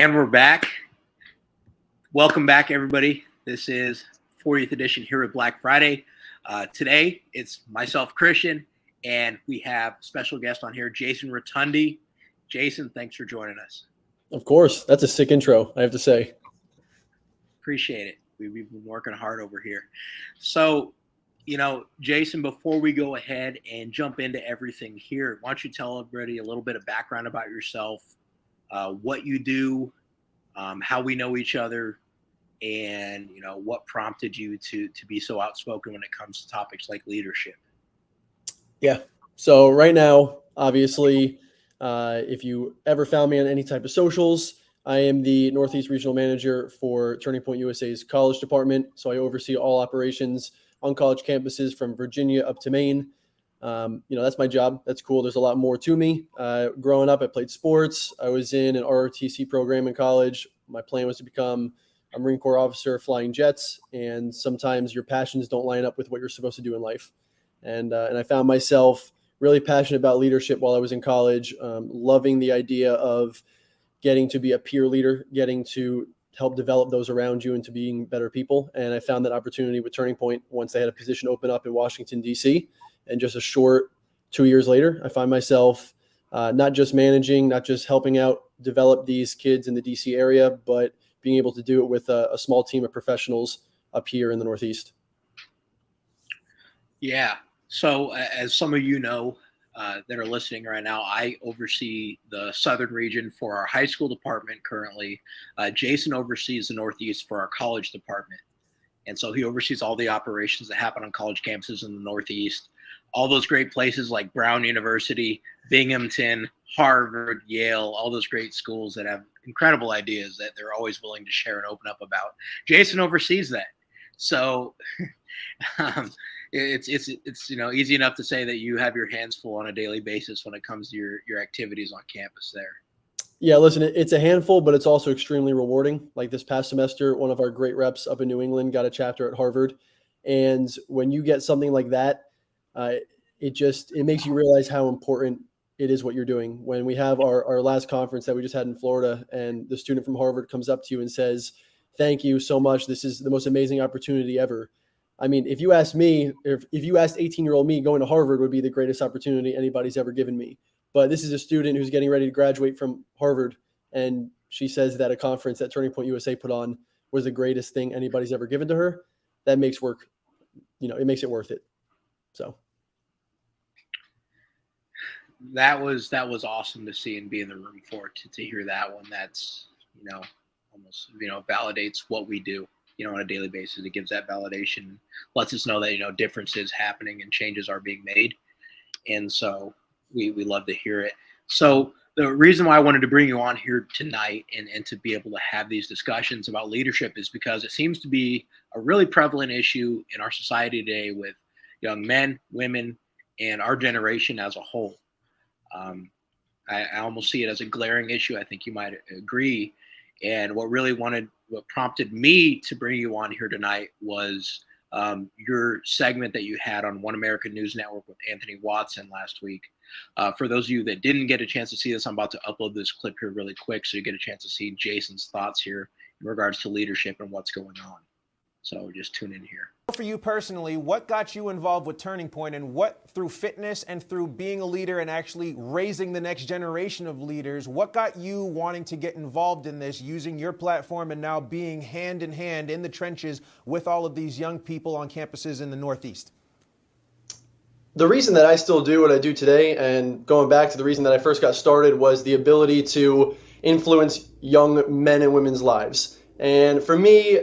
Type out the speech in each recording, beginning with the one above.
And we're back. Welcome back, everybody. This is 40th edition here at Black Friday. Today, it's myself, Christian, and we have special guest on here, Jason Rotondi. Jason, thanks for joining us. Of course. That's a sick intro, I have to say. Appreciate it. We've been working hard over here. So, Jason, before we go ahead and jump into everything here, why don't you tell everybody a little bit of background about yourself, what you do, how we know each other, and what prompted you to be so outspoken when it comes to topics like leadership. Yeah. So right now, obviously, if you ever found me on any type of socials, I am the Northeast Regional Manager for Turning Point USA's college department. So I oversee all operations on college campuses from Virginia up to Maine. That's my job. That's cool. There's a lot more to me. Growing up, I played sports. I was in an ROTC program in college. My plan was to become a Marine Corps officer flying jets. And sometimes your passions don't line up with what you're supposed to do in life. And I found myself really passionate about leadership while I was in college, loving the idea of getting to be a peer leader, getting to help develop those around you into being better people. And I found that opportunity with Turning Point once they had a position open up in Washington, D.C. And just a short 2 years later, I find myself not just managing, not just helping out develop these kids in the D.C. area, but being able to do it with a small team of professionals up here in the Northeast. Yeah. So as some of you know that are listening right now, I oversee the Southern region for our high school department currently. Jason oversees the Northeast for our college department. And so he oversees all the operations that happen on college campuses in the Northeast. All those great places like Brown University, Binghamton, Harvard, Yale, all those great schools that have incredible ideas that they're always willing to share and open up about. Jason oversees that. So it's easy enough to say that you have your hands full on a daily basis when it comes to your activities on campus there. Yeah, listen, it's a handful, but it's also extremely rewarding. Like this past semester, one of our great reps up in New England got a chapter at Harvard. And when you get something like that, it makes you realize how important it is what you're doing. When we have our last conference that we just had in Florida, and the student from Harvard comes up to you and says, "Thank you so much. This is the most amazing opportunity ever." I mean, if you asked me, if you asked 18-year-old me, going to Harvard would be the greatest opportunity anybody's ever given me. But this is a student who's getting ready to graduate from Harvard, and she says that a conference that Turning Point USA put on was the greatest thing anybody's ever given to her. That makes work, it makes it worth it. So that was awesome to see and be in the room for, to hear that one. That's almost validates what we do on a daily basis. It gives that validation, lets us know that differences happening and changes are being made, and so we love to hear it. So the reason why I wanted to bring you on here tonight and to be able to have these discussions about leadership is because it seems to be a really prevalent issue in our society today with young men, women, and our generation as a whole. I almost see it as a glaring issue. I think you might agree. And what prompted me to bring you on here tonight was your segment that you had on One American News Network with Anthony Watson last week. For those of you that didn't get a chance to see this, I'm about to upload this clip here really quick so you get a chance to see Jason's thoughts here in regards to leadership and what's going on. So just tune in here. For you personally, what got you involved with Turning Point, and what, through fitness and through being a leader and actually raising the next generation of leaders, what got you wanting to get involved in this, using your platform and now being hand in hand in the trenches with all of these young people on campuses in the Northeast? The reason that I still do what I do today, and going back to the reason that I first got started, was the ability to influence young men and women's lives. And for me,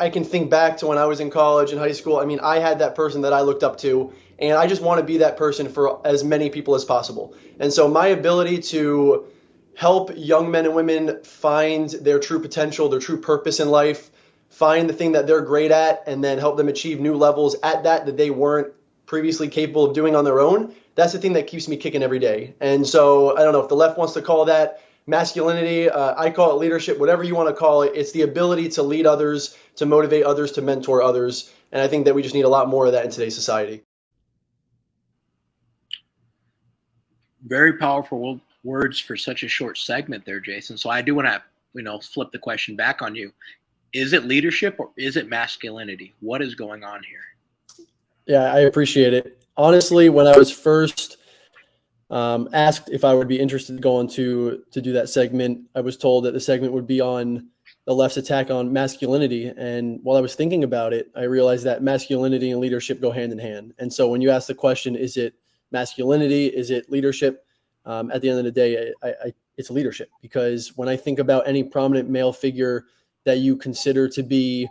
I can think back to when I was in college and high school. I mean, I had that person that I looked up to, and I just want to be that person for as many people as possible. And so my ability to help young men and women find their true potential, their true purpose in life, find the thing that they're great at, and then help them achieve new levels at that they weren't previously capable of doing on their own, that's the thing that keeps me kicking every day. And so I don't know if the left wants to call that masculinity, I call it leadership, whatever you want to call it. It's the ability to lead others, to motivate others, to mentor others. And I think that we just need a lot more of that in today's society. Very powerful words for such a short segment there, Jason. So I do want to flip the question back on you. Is it leadership or is it masculinity? What is going on here? Yeah, I appreciate it. Honestly, when I was first asked if I would be interested in going to do that segment, I was told that the segment would be on the left's attack on masculinity. And while I was thinking about it, I realized that masculinity and leadership go hand in hand. And so when you ask the question, is it masculinity? Is it leadership? At the end of the day, it's leadership, because when I think about any prominent male figure that you consider to be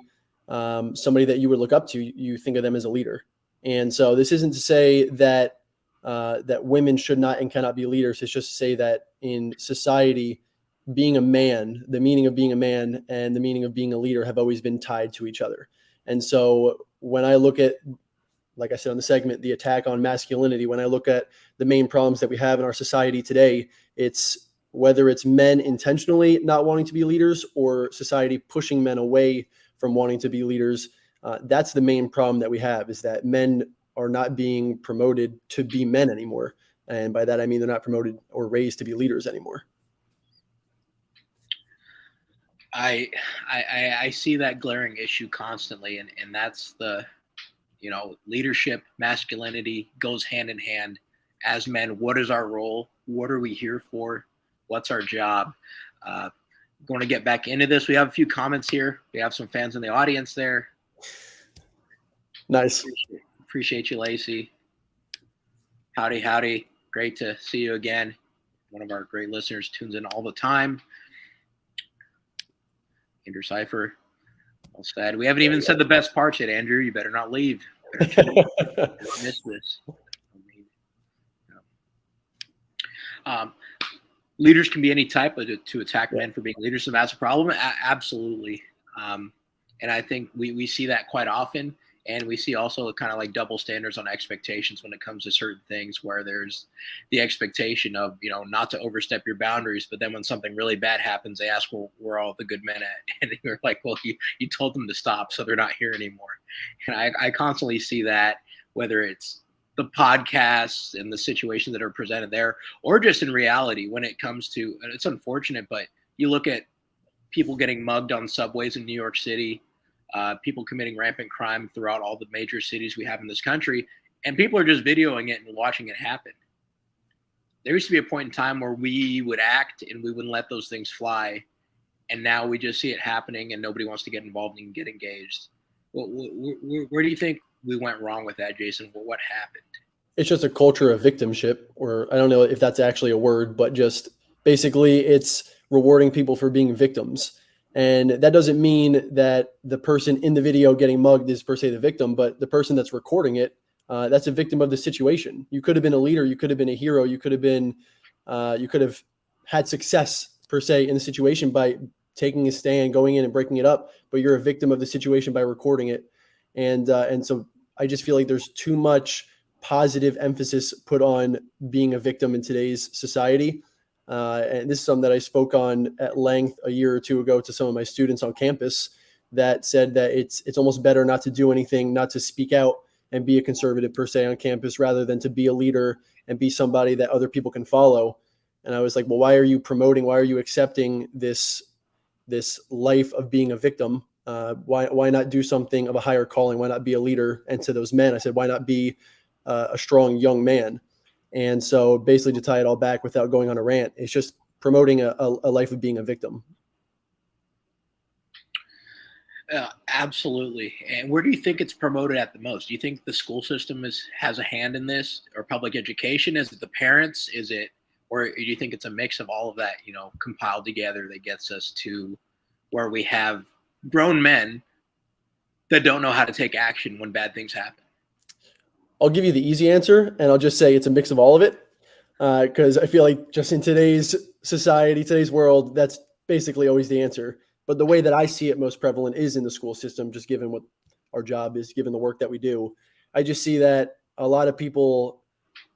somebody that you would look up to, you think of them as a leader. And so this isn't to say that that women should not and cannot be leaders. It's just to say that in society, being a man, the meaning of being a man and the meaning of being a leader have always been tied to each other. And so when I look at, like I said on the segment, the attack on masculinity, when I look at the main problems that we have in our society today, it's whether it's men intentionally not wanting to be leaders or society pushing men away from wanting to be leaders. That's the main problem that we have, is that men are not being promoted to be men anymore. And by that, I mean they're not promoted or raised to be leaders anymore. I see that glaring issue constantly, and that's the, leadership, masculinity goes hand in hand. As men, what is our role? What are we here for? What's our job? Going to get back into this. We have a few comments here. We have some fans in the audience there. Nice. Appreciate you, Lacey. Howdy. Great to see you again. One of our great listeners tunes in all the time. Andrew Cipher, well said. We haven't even said the best part yet, Andrew. You better not leave. Don't miss this. Leaders can be any type, but to attack men for being leaders, so that's a problem. Absolutely. And I think we see that quite often. And we see also kind of like double standards on expectations when it comes to certain things, where there's the expectation of, not to overstep your boundaries. But then when something really bad happens, they ask, well, where are all the good men at? And you're like, well, you told them to stop, so they're not here anymore. And I constantly see that, whether it's the podcasts and the situations that are presented there, or just in reality when it comes to, and it's unfortunate, but you look at people getting mugged on subways in New York City, people committing rampant crime throughout all the major cities we have in this country, and people are just videoing it and watching it happen. There used to be a point in time where we would act and we wouldn't let those things fly, and now we just see it happening and nobody wants to get involved and get engaged. Where do you think we went wrong with that, Jason? What happened? It's just a culture of victimship, or I don't know if that's actually a word, but just basically it's rewarding people for being victims. And that doesn't mean that the person in the video getting mugged is per se the victim, but the person that's recording it, that's a victim of the situation. You could have been a leader. You could have been a hero. You could have had success per se in the situation by taking a stand, going in and breaking it up, but you're a victim of the situation by recording it. And so I just feel like there's too much positive emphasis put on being a victim in today's society. And this is something that I spoke on at length a year or two ago to some of my students on campus, that said that it's almost better not to do anything, not to speak out and be a conservative per se on campus, rather than to be a leader and be somebody that other people can follow. And I was like, well, why are you accepting this life of being a victim? Why not do something of a higher calling? Why not be a leader? And to those men, I said, why not be a strong young man? And so basically, to tie it all back without going on a rant, it's just promoting a life of being a victim. Absolutely. And where do you think it's promoted at the most? Do you think the school system has a hand in this, or public education? Is it the parents? Or do you think it's a mix of all of that, compiled together that gets us to where we have grown men that don't know how to take action when bad things happen? I'll give you the easy answer, and I'll just say it's a mix of all of it, because I feel like just in today's society, today's world, that's basically always the answer. But the way that I see it most prevalent is in the school system, just given what our job is, given the work that we do. I just see that a lot of people,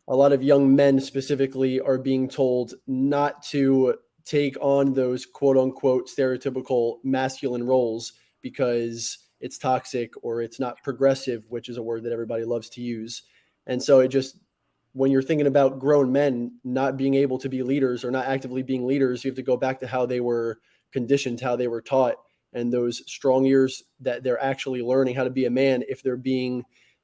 a lot of young men specifically, are being told not to take on those quote unquote stereotypical masculine roles because it's toxic or it's not progressive, which is a word that everybody loves to use. And so when you're thinking about grown men not being able to be leaders or not actively being leaders, you have to go back to how they were conditioned, how they were taught, and those strong years that they're actually learning how to be a man, if they're being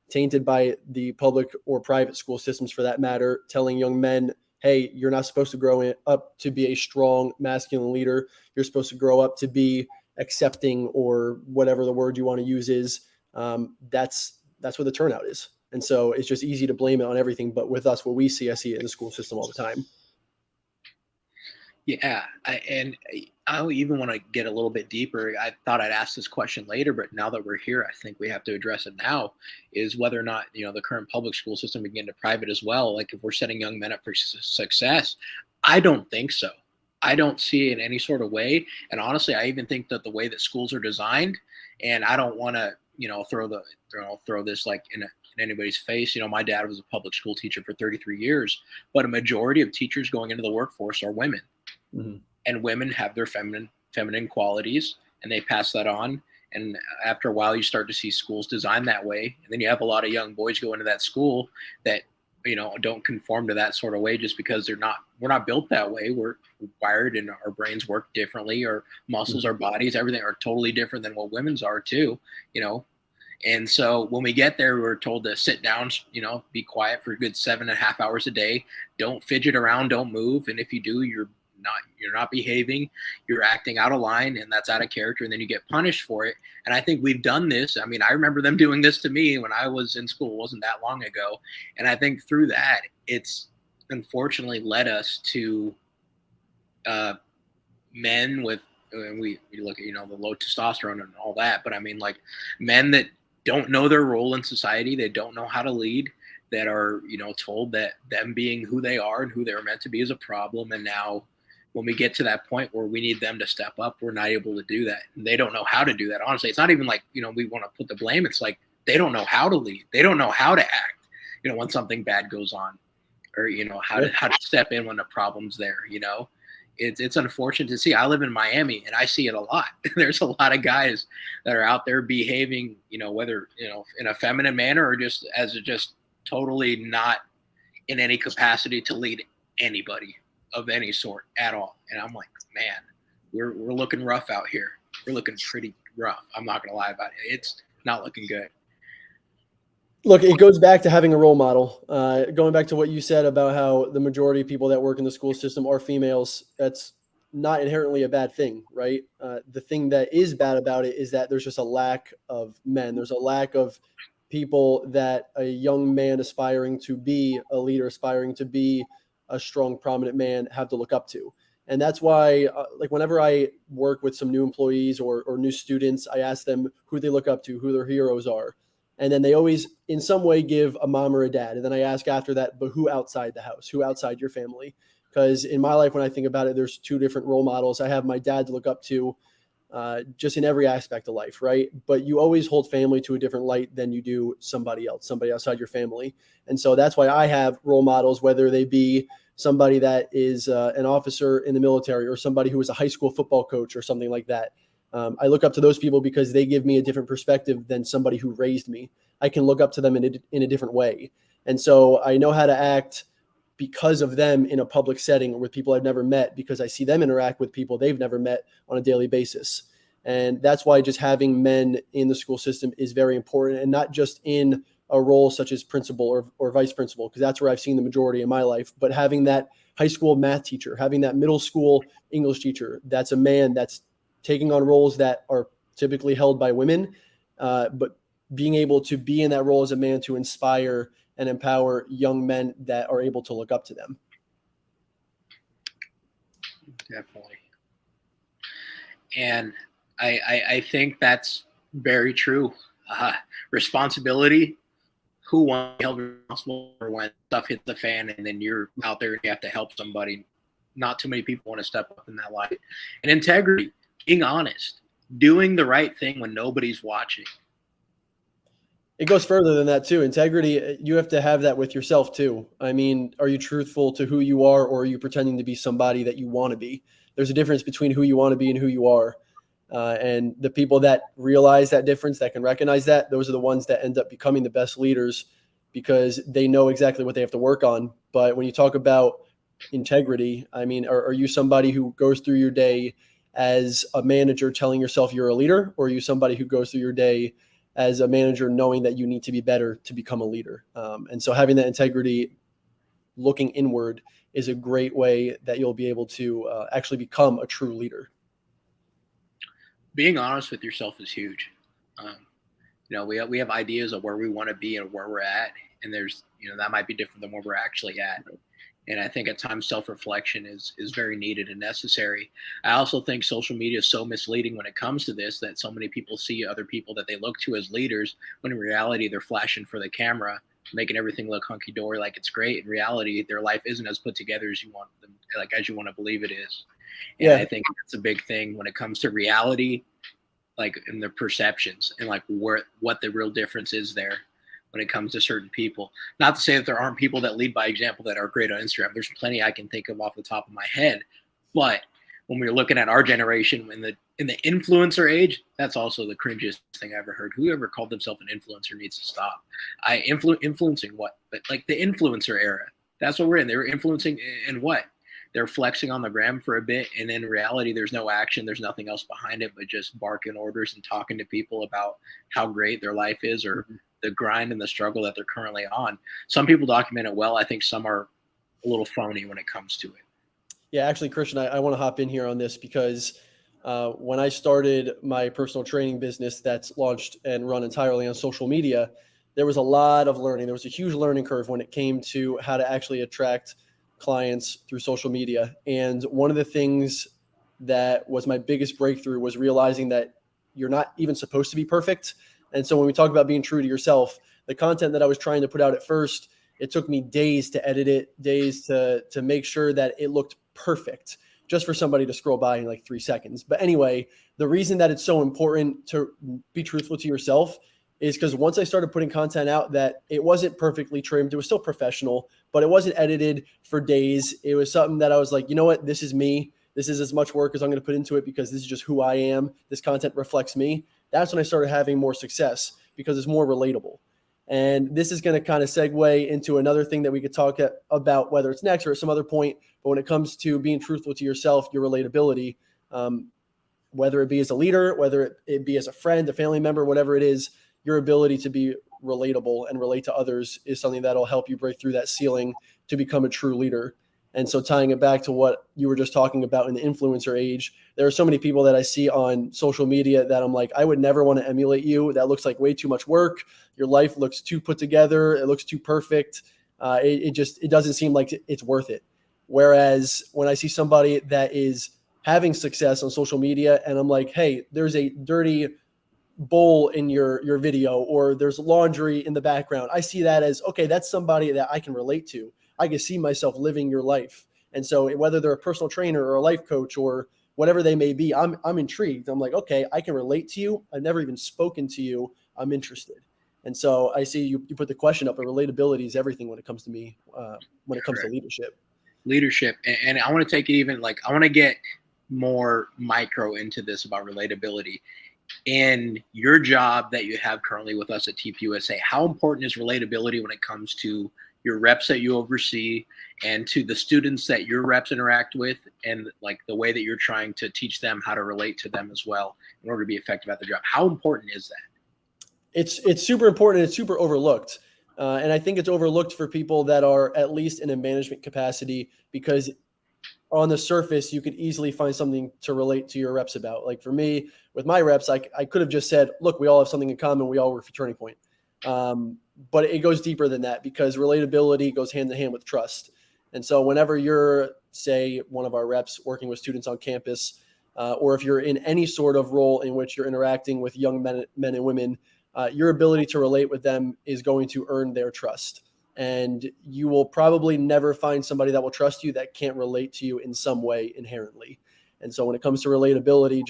tainted by the public or private school systems for that matter, telling young men, hey, you're not supposed to grow up to be a strong masculine leader. You're supposed to grow up to be accepting, or whatever the word you want to use is. That's what the turnout is. And so it's just easy to blame it on everything. But with us, what we see, I see it in the school system all the time. Yeah, I even want to get a little bit deeper. I thought I'd ask this question later, but now that we're here, I think we have to address it now. Is whether or not the current public school system can get into private as well. Like if we're setting young men up for success, I don't think so. I don't see it in any sort of way. And honestly, I even think that the way that schools are designed, and I don't want to throw this like in anybody's face. My dad was a public school teacher for 33 years, but a majority of teachers going into the workforce are women. Mm-hmm. And women have their feminine qualities, and they pass that on. And after a while, you start to see schools designed that way. And then you have a lot of young boys go into that school that, don't conform to that sort of way, just because we're not built that way. We're wired, and our brains work differently. Our muscles, our bodies, everything are totally different than what women's are too, And so when we get there, we're told to sit down, be quiet for a good 7.5 hours a day. Don't fidget around, don't move. And if you do, you're not behaving, you're acting out of line, and that's out of character, and then you get punished for it. And I think we've done this. I mean, I remember them doing this to me when I was in school. It wasn't that long ago. And I think through that, it's unfortunately led us to men with, and we look at, the low testosterone and all that, but I mean, like, men that don't know their role in society, they don't know how to lead, that are, told that them being who they are and who they're meant to be is a problem. And now when we get to that point where we need them to step up, we're not able to do that. And they don't know how to do that. Honestly, it's not even like, we want to put the blame. It's like, they don't know how to lead. They don't know how to act, when something bad goes on, or, how to step in when the problem's there, It's unfortunate to see. I live in Miami, and I see it a lot. There's a lot of guys that are out there behaving, whether, in a feminine manner or just totally not in any capacity to lead anybody of any sort at all. And I'm like, man, we're looking rough out here. We're looking pretty rough. I'm not gonna lie about it. It's not looking good. Look, it goes back to having a role model. Going back to what you said about how the majority of people that work in the school system are females, that's not inherently a bad thing, right? The thing that is bad about it is that there's just a lack of men. There's a lack of people that a young man aspiring to be a leader, aspiring to be a strong, prominent man, have to look up to. And that's why, like, whenever I work with some new employees or new students, I ask them who they look up to, who their heroes are. And then they always, in some way, give a mom or a dad. And then I ask after that, but who outside the house, who outside your family? Because in my life, when I think about it, there's two different role models. I have my dad to look up to, just in every aspect of life, right? But you always hold family to a different light than you do somebody else, somebody outside your family. And so that's why I have role models, whether they be somebody that is an officer in the military, or somebody who is a high school football coach or something like that. I look up to those people because they give me a different perspective than somebody who raised me. I can look up to them in a different way. And so I know how to act because of them in a public setting with people I've never met, because I see them interact with people they've never met on a daily basis. And that's why just having men in the school system is very important, and not just in a role such as principal or vice principal, because that's where I've seen the majority of my life, but having that high school math teacher, having that middle school English teacher, that's a man that's taking on roles that are typically held by women, but being able to be in that role as a man to inspire and empower young men that are able to look up to them. Definitely. And I think that's very true. Responsibility. Who wants to be held responsible for when stuff hits the fan and then you're out there and you have to help somebody? Not too many people want to step up in that light. And integrity, being honest, doing the right thing when nobody's watching. It goes further than that too. Integrity, you have to have that with yourself too. I mean, are you truthful to who you are, or are you pretending to be somebody that you want to be? There's a difference between who you want to be and who you are. And the people that realize that difference, that can recognize that, those are the ones that end up becoming the best leaders, because they know exactly what they have to work on. But when you talk about integrity, I mean, are you somebody who goes through your day as a manager telling yourself you're a leader, or are you somebody who goes through your day as a manager knowing that you need to be better to become a leader? And so having that integrity, looking inward, is a great way that you'll be able to actually become a true leader. Being honest with yourself is huge. We have ideas of where we want to be and where we're at, and there's that might be different than where we're actually at. And I think at times self-reflection is very needed and necessary. I also think social media is so misleading when it comes to this, that so many people see other people that they look to as leaders, when in reality they're flashing for the camera, making everything look hunky-dory like it's great. In reality, their life isn't as put together as you want them, as you want to believe it is. And I think that's a big thing when it comes to reality, like in the perceptions, and like what the real difference is there when it comes to certain people. Not to say that there aren't people that lead by example that are great on Instagram. There's plenty I can think of off the top of my head. But when we're looking at our generation in the influencer age, that's also the cringiest thing I ever heard. Whoever called themselves an influencer needs to stop. Influencing what? But like the influencer era, that's what we're in. They were influencing in what? They're flexing on the gram for a bit, and in reality, there's no action. There's nothing else behind it but just barking orders and talking to people about how great their life is, or the grind and the struggle that they're currently on. Some people document it well. I think some are a little phony when it comes to it. Yeah, actually, Christian, I want to hop in here on this because when I started my personal training business that's launched and run entirely on social media, there was a lot of learning. There was a huge learning curve when it came to how to actually attract clients through social media. And one of the things that was my biggest breakthrough was realizing that you're not even supposed to be perfect. And so when we talk about being true to yourself, the content that I was trying to put out at first, it took me days to edit it, days to make sure that it looked perfect, just for somebody to scroll by in like 3 seconds. But anyway, the reason that it's so important to be truthful to yourself is because once I started putting content out that it wasn't perfectly trimmed, it was still professional, but it wasn't edited for days. It was something that I was like, you know what, this is me. This is as much work as I'm going to put into it because this is just who I am. This content reflects me. That's when I started having more success because it's more relatable. And this is going to kind of segue into another thing that we could talk about, whether it's next or at some other point. But when it comes to being truthful to yourself, your relatability, whether it be as a leader, whether it be as a friend, a family member, whatever it is, your ability to be relatable and relate to others is something that'll help you break through that ceiling to become a true leader. And so tying it back to what you were just talking about in the influencer age, there are so many people that I see on social media that I'm like, I would never want to emulate you. That looks like way too much work. Your life looks too put together. It looks too perfect. It doesn't seem like it's worth it. Whereas when I see somebody that is having success on social media and I'm like, hey, there's a dirty bowl in your video, or there's laundry in the background, I see that as, okay, that's somebody that I can relate to. I can see myself living your life. And so whether they're a personal trainer or a life coach or whatever they may be, I'm intrigued. I'm like, okay, I can relate to you. I've never even spoken to you. I'm interested. And so I see you put the question up, but relatability is everything when it comes to me, when it comes to leadership. And I want to take it even I want to get more micro into this about relatability. In your job that you have currently with us at TPUSA, how important is relatability when it comes to your reps that you oversee and to the students that your reps interact with, and like the way that you're trying to teach them how to relate to them as well in order to be effective at their job? How important is that? It's super important. It's super overlooked. And I think it's overlooked for people that are at least in a management capacity, because on the surface, you could easily find something to relate to your reps about. Like for me, with my reps, I could have just said, look, we all have something in common. We all work for Turning Point. But it goes deeper than that, because relatability goes hand in hand with trust. And so whenever you're, say, one of our reps working with students on campus, or if you're in any sort of role in which you're interacting with young men and women, your ability to relate with them is going to earn their trust. And you will probably never find somebody that will trust you that can't relate to you in some way inherently. And so when it comes to relatability,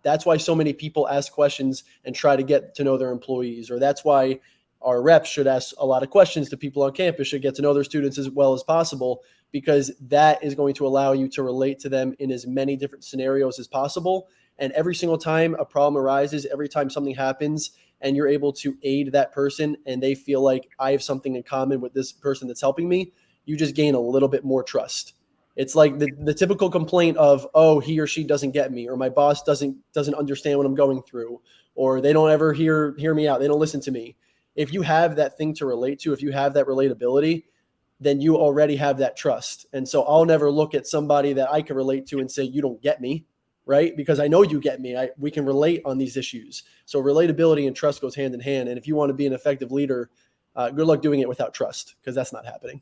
that's why so many people ask questions and try to get to know their employees, or that's why our reps should ask a lot of questions to people on campus, should get to know their students as well as possible, because that is going to allow you to relate to them in as many different scenarios as possible. And every single time a problem arises, every time something happens, and you're able to aid that person and they feel like I have something in common with this person that's helping me, you just gain a little bit more trust. It's like the typical complaint of, oh, he or she doesn't get me, or my boss doesn't understand what I'm going through, or they don't ever hear me out. They don't listen to me. If you have that thing to relate to, if you have that relatability, then you already have that trust. And so I'll never look at somebody that I can relate to and say, you don't get me, right? Because I know you get me. We can relate on these issues. So relatability and trust goes hand in hand. And if you want to be an effective leader, good luck doing it without trust, because that's not happening.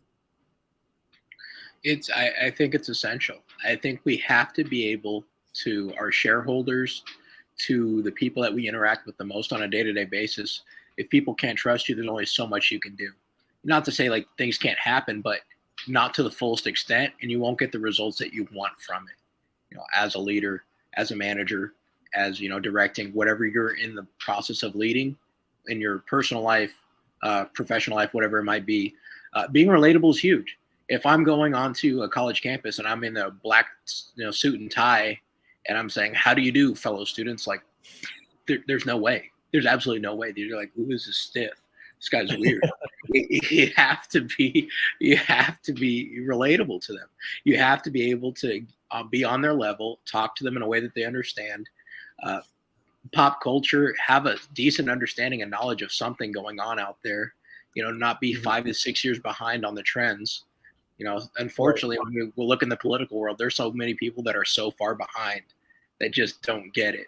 I think it's essential. I think we have to be able to our shareholders, to the people that we interact with the most on a day-to-day basis. If people can't trust you, there's only so much you can do. Not to say like things can't happen, but not to the fullest extent, and you won't get the results that you want from it. As a leader, as a manager, as directing, whatever you're in the process of leading in your personal life, professional life, whatever it might be, being relatable is huge. If I'm going onto a college campus and I'm in a black suit and tie, and I'm saying, "How do you do, fellow students?" Like, there's no way. There's absolutely no way. They're like, "Who is this stiff? This guy's weird." You have to be relatable to them. You have to be able to be on their level, talk to them in a way that they understand. Pop culture, have a decent understanding and knowledge of something going on out there. Not be 5 to 6 years behind on the trends. Unfortunately, when we look in the political world, there's so many people that are so far behind that just don't get it.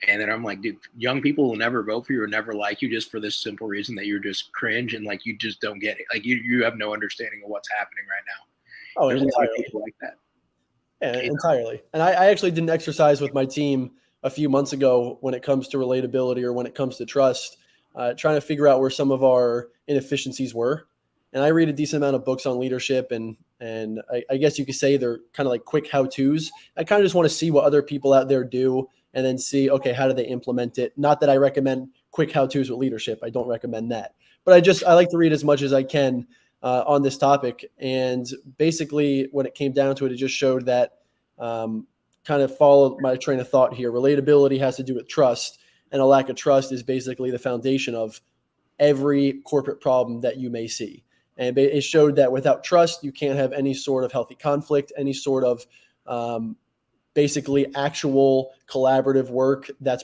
And then I'm like, dude, young people will never vote for you or never like you just for this simple reason that you're just cringe and like you just don't get it. Like you have no understanding of what's happening right now. Oh, there's entirely. A lot of people like that. Yeah, entirely. And I actually did an exercise with my team a few months ago when it comes to relatability or when it comes to trust, trying to figure out where some of our inefficiencies were. And I read a decent amount of books on leadership, and I guess you could say they're kind of like quick how-tos. I kind of just want to see what other people out there do and then see, okay, how do they implement it? Not that I recommend quick how-tos with leadership. I don't recommend that. But I like to read as much as I can on this topic. And basically when it came down to it, it just showed that kind of followed my train of thought here. Relatability has to do with trust, and a lack of trust is basically the foundation of every corporate problem that you may see. And it showed that without trust, you can't have any sort of healthy conflict, any sort of basically actual collaborative work that's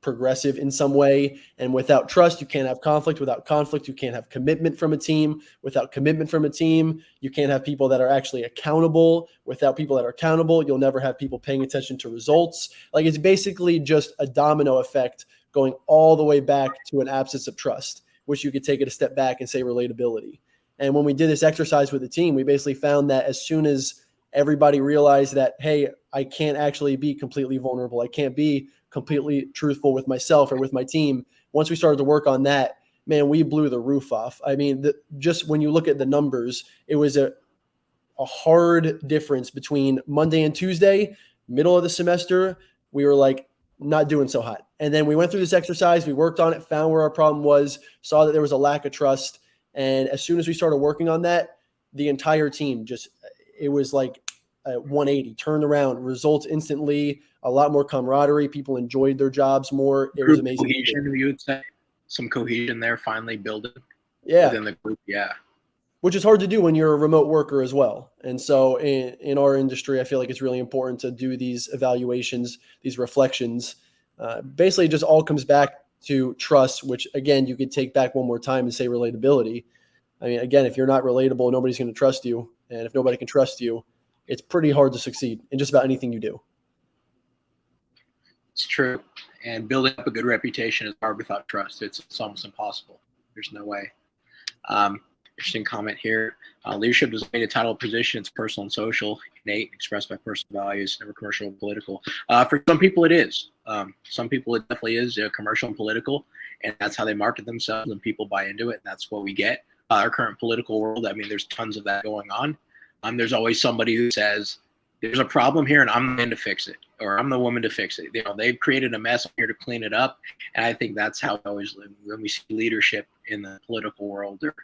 progressive in some way. And without trust, you can't have conflict. Without conflict, you can't have commitment from a team. Without commitment from a team, you can't have people that are actually accountable. Without people that are accountable, you'll never have people paying attention to results. Like, it's basically just a domino effect going all the way back to an absence of trust, which you could take it a step back and say relatability. And when we did this exercise with the team, we basically found that as soon as everybody realized that, hey, I can't actually be completely vulnerable, I can't be completely truthful with myself or with my team, once we started to work on that, man, we blew the roof off. I mean, just when you look at the numbers, it was a hard difference between Monday and Tuesday, middle of the semester. We were like, not doing so hot. And then we went through this exercise, we worked on it, found where our problem was, saw that there was a lack of trust. And as soon as we started working on that, the entire team it was like a 180, turned around, results instantly, a lot more camaraderie. People enjoyed their jobs more. It was amazing. Cohesion, you would say? Some cohesion there finally building within the group. Yeah. Which is hard to do when you're a remote worker as well. And so in our industry, I feel like it's really important to do these evaluations, these reflections. Basically, it just all comes back to trust, which, again, you could take back one more time and say relatability. I mean, again, if you're not relatable, nobody's going to trust you. And if nobody can trust you, it's pretty hard to succeed in just about anything you do. It's true. And building up a good reputation is hard without trust. It's almost impossible. There's no way. Interesting comment here. Leadership doesn't mean a title position. It's personal and social, innate, expressed by personal values, never commercial or political. For some people, it is. Some people, it definitely is commercial and political, and that's how they market themselves, and people buy into it, and that's what we get. Our current political world, I mean, there's tons of that going on. There's always somebody who says, there's a problem here, and I'm the man to fix it, or I'm the woman to fix it. They've created a mess. I'm here to clean it up, and I think that's how I always live. When we see leadership in the political world, or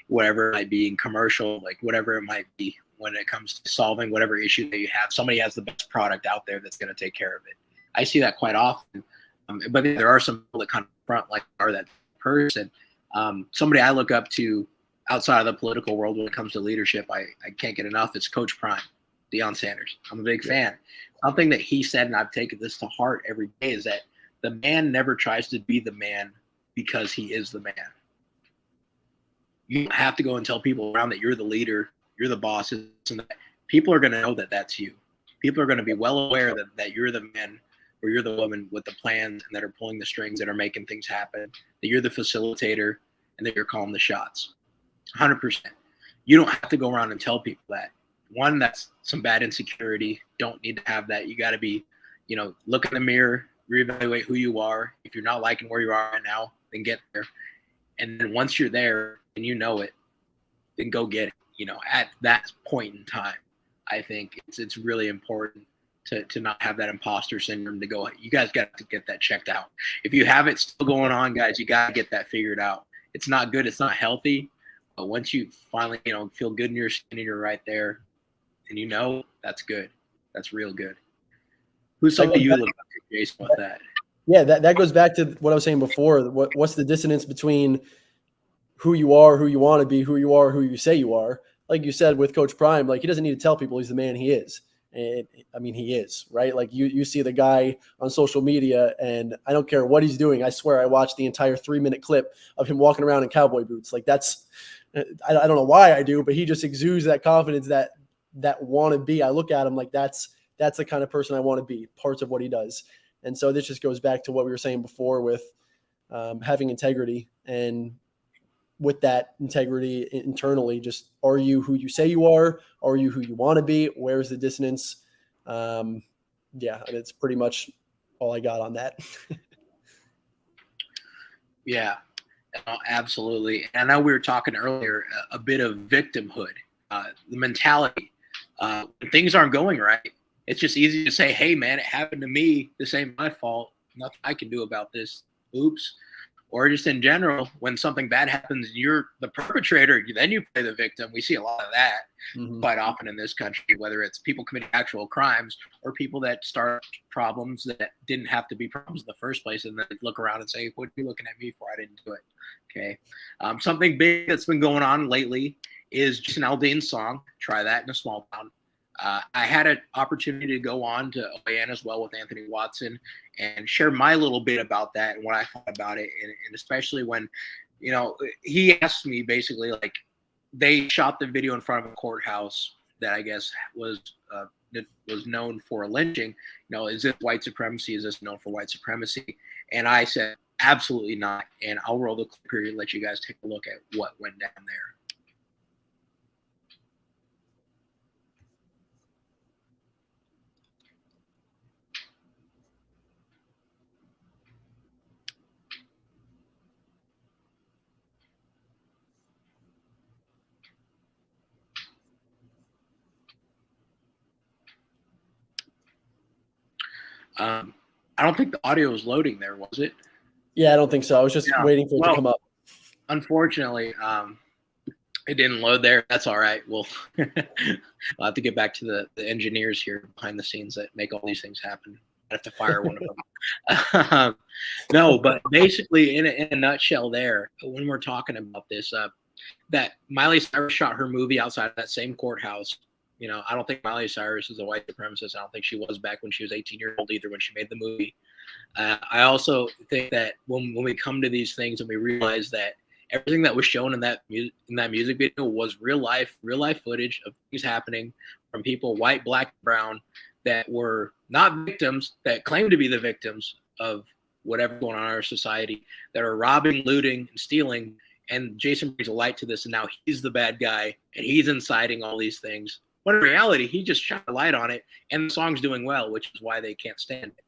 whatever it might be, in commercial, like whatever it might be, when it comes to solving whatever issue that you have, somebody has the best product out there that's going to take care of it. I see that quite often, but there are some people that kind of front like are that person. Somebody I look up to outside of the political world when it comes to leadership, I can't get enough. It's Coach Prime. Deion Sanders. I'm a big fan. Something that he said, and I've taken this to heart every day, is that the man never tries to be the man because he is the man. You don't have to go and tell people around that you're the leader, you're the boss, and that. People are going to know that that's you. People are going to be well aware that you're the man or you're the woman with the plans and that are pulling the strings, that are making things happen, that you're the facilitator and that you're calling the shots. 100%. You don't have to go around and tell people that. One, that's some bad insecurity. Don't need to have that. You got to be, look in the mirror, reevaluate who you are. If you're not liking where you are right now, then get there. And then once you're there and you know it, then go get it. At that point in time, I think it's really important to not have that imposter syndrome, to go, you guys got to get that checked out. If you have it still going on, guys, you got to get that figured out. It's not good. It's not healthy. But once you finally, feel good in your skin and you're right there, and that's good. That's real good. Who's something you look up to, Jason, with that? Yeah, that goes back to what I was saying before. What's the dissonance between who you are, who you want to be, who you are, who you say you are? Like you said with Coach Prime, like he doesn't need to tell people he's the man he is. And I mean, he is, right? Like you see the guy on social media, and I don't care what he's doing. I swear I watched the entire 3-minute clip of him walking around in cowboy boots. Like that's, I don't know why I do, but he just exudes that confidence, that want to be. I look at him like that's the kind of person I want to be, parts of what he does. And so this just goes back to what we were saying before with having integrity, and with that integrity internally, just, are you who you say you are? Are you who you want to be? Where's the dissonance? Yeah, it's pretty much all I got on that. Yeah, absolutely. And I know we were talking earlier a bit of victimhood, the mentality. When things aren't going right, it's just easy to say, hey, man, it happened to me. This ain't my fault. Nothing I can do about this. Oops. Or just in general, when something bad happens and you're the perpetrator, then you play the victim. We see a lot of that quite often in this country, whether it's people committing actual crimes or people that start problems that didn't have to be problems in the first place, and then look around and say, what are you looking at me for? I didn't do it. Okay. Something big that's been going on lately is Jason Aldean's song, Try That in a Small Town. I had an opportunity to go on to OAN as well with Anthony Watson and share my little bit about that and what I thought about it. And especially when, he asked me basically, like, they shot the video in front of a courthouse that I guess was known for a lynching. Is this white supremacy? Is this known for white supremacy? And I said, absolutely not. And I'll roll the clip here and let you guys take a look at what went down there. I don't think the audio was loading there, was it? Yeah, I don't think so. I was just waiting for it to come up. Unfortunately, it didn't load there. That's all right. I'll have to get back to the engineers here behind the scenes that make all these things happen. I have to fire one of them. No, but basically, in a nutshell there, when we're talking about this, that Miley Cyrus shot her movie outside of that same courthouse. I don't think Miley Cyrus is a white supremacist. I don't think she was back when she was 18 years old either, when she made the movie. I also think that when we come to these things and we realize that everything that was shown in that music video was real life footage of things happening from people, white, black, brown, that were not victims, that claim to be the victims of whatever going on in our society, that are robbing, looting, and stealing. And Jason brings a light to this, and now he's the bad guy, and he's inciting all these things. But in reality, he just shot a light on it, and the song's doing well, which is why they can't stand it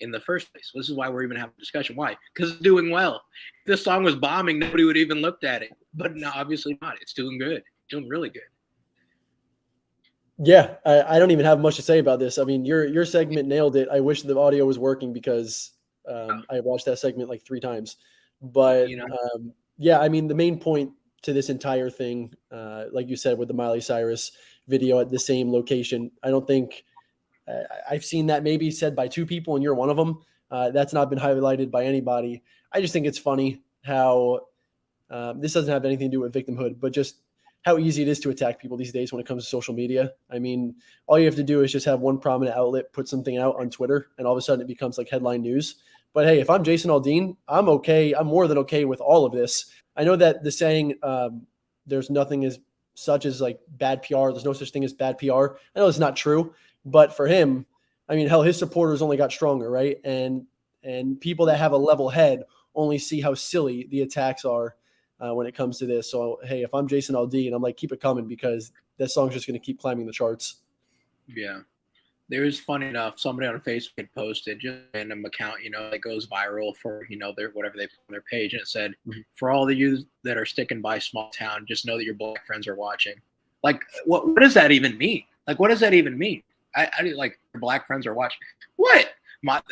in the first place. This is why we're even having a discussion. Why? Because it's doing well. If this song was bombing, nobody would even looked at it. But no, obviously not. It's doing good. Doing really good. Yeah, I don't even have much to say about this. I mean, your segment nailed it. I wish the audio was working because I watched that segment like 3 times. But yeah, I mean, the main point to this entire thing, like you said, with the Miley Cyrus video at the same location, I don't think I've seen that maybe said by 2 people, and you're one of them. That's not been highlighted by anybody. I just think it's funny how this doesn't have anything to do with victimhood, but just how easy it is to attack people these days when it comes to social media. I mean, all you have to do is just have one prominent outlet put something out on Twitter, and all of a sudden it becomes like headline news. But hey, if I'm Jason Aldean, I'm okay. I'm more than okay with all of this. I know that the saying, there's nothing as such as like bad PR. There's no such thing as bad PR. I know it's not true, but for him, I mean, hell, his supporters only got stronger, right? And people that have a level head only see how silly the attacks are when it comes to this. So, hey, if I'm Jason Aldean, I'm like, keep it coming, because this song's just going to keep climbing the charts. Yeah. There's, funny enough, somebody on Facebook had posted just a random account, that goes viral for, their whatever they put on their page. And it said, for all the you that are sticking by small town, just know that your black friends are watching. Like, what does that even mean? Like, what does that even mean? I like, your black friends are watching. What?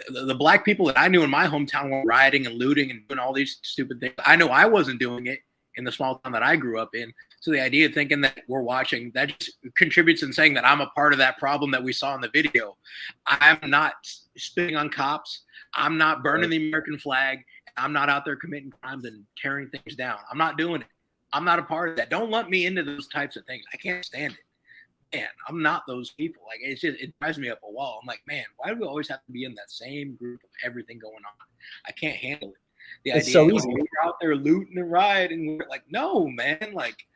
The black people that I knew in my hometown were rioting and looting and doing all these stupid things. I know I wasn't doing it in the small town that I grew up in. So the idea of thinking that we're watching, that just contributes in saying that I'm a part of that problem that we saw in the video. I'm not spitting on cops. I'm not burning the American flag. I'm not out there committing crimes and tearing things down. I'm not doing it. I'm not a part of that. Don't let me into those types of things. I can't stand it. Man, I'm not those people. Like, it drives me up a wall. I'm like, man, why do we always have to be in that same group of everything going on? I can't handle it. It's so easy. We're out there looting and rioting. We're like, no, man. Like,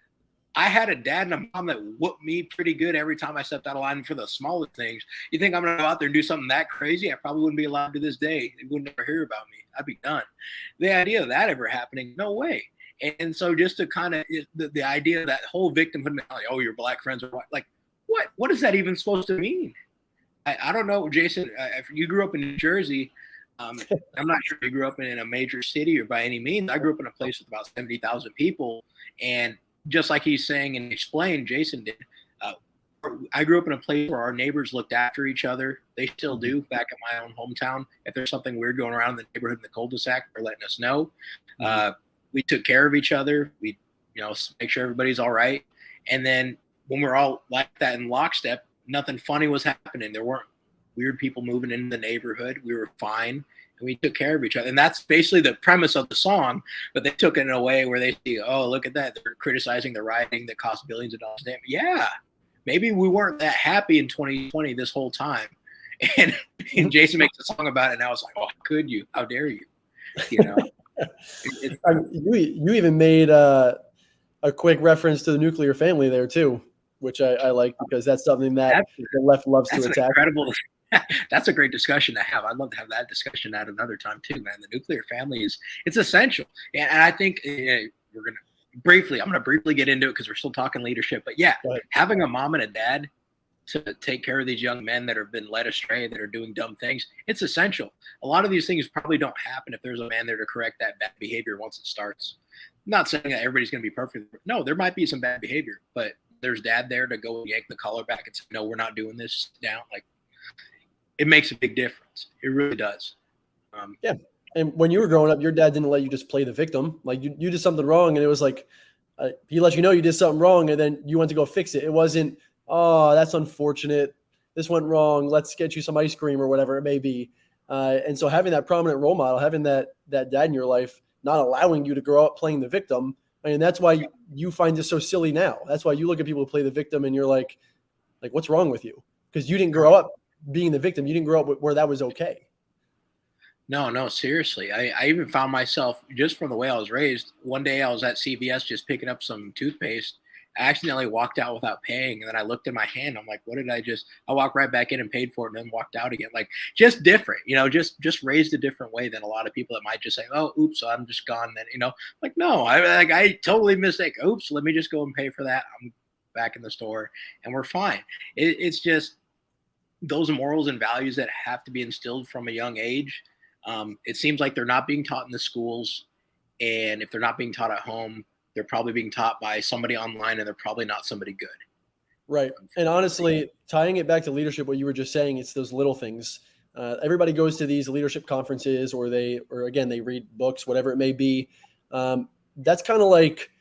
I had a dad and a mom that whooped me pretty good every time I stepped out of line for the smallest things. You think I'm going to go out there and do something that crazy? I probably wouldn't be allowed to this day. They would never hear about me. I'd be done. The idea of that ever happening, no way. And so just to kind of the idea of that whole victimhood mentality, oh, your black friends are white. Like, what is that even supposed to mean? I don't know, Jason. If you grew up in New Jersey, I'm not sure you grew up in a major city or by any means. I grew up in a place with about 70,000 people, and just like he's saying and explained, Jason did. I grew up in a place where our neighbors looked after each other. They still do back in my own hometown. If there's something weird going around in the neighborhood in the cul-de-sac, they're letting us know. We took care of each other. We, make sure everybody's all right. And then when we're all like that in lockstep, nothing funny was happening. There weren't weird people moving into the neighborhood. We were fine, and we took care of each other. And that's basically the premise of the song, but they took it in a way where they see, oh, look at that. They're criticizing the rioting that cost billions of dollars. Yeah, maybe we weren't that happy in 2020 this whole time. And Jason makes a song about it, and I was like, oh, how could you? How dare you? You even made a quick reference to the nuclear family there too, which I like, because that's something that the left loves to attack. Incredible. That's a great discussion to have. I'd love to have that discussion at another time too, man. The nuclear family it's essential. And I think I'm going to briefly get into it because we're still talking leadership. But yeah, having a mom and a dad to take care of these young men that have been led astray, that are doing dumb things, it's essential. A lot of these things probably don't happen if there's a man there to correct that bad behavior once it starts. I'm not saying that everybody's going to be perfect. No, there might be some bad behavior, but there's dad there to go yank the collar back and say, no, we're not doing this down. Like, it makes a big difference. It really does. Yeah. And when you were growing up, your dad didn't let you just play the victim. Like, you did something wrong, and it was like, he let you know you did something wrong, and then you went to go fix it. It wasn't, oh, that's unfortunate. This went wrong. Let's get you some ice cream or whatever it may be. And so having that prominent role model, having that dad in your life, not allowing you to grow up playing the victim, I mean, that's why you find this so silly now. That's why you look at people who play the victim and you're like, what's wrong with you? Because you didn't grow up being the victim. You didn't grow up where that was okay. No, seriously. I even found myself, just from the way I was raised, one day I was at CVS just picking up some toothpaste. I accidentally walked out without paying, and then I looked at my hand. I'm like, what did I walked right back in and paid for it and then walked out again. Like, just different, just raised a different way than a lot of people that might just say, oh, oops, I'm just gone. Then, like, no, I totally mistake. Oops, let me just go and pay for that. I'm back in the store and we're fine. It's just those morals and values that have to be instilled from a young age. It seems like they're not being taught in the schools, and if they're not being taught at home, they're probably being taught by somebody online, and they're probably not somebody good. Right. And honestly, tying it back to leadership, what you were just saying, it's those little things. Everybody goes to these leadership conferences, or they read books, whatever it may be. That's kind of like,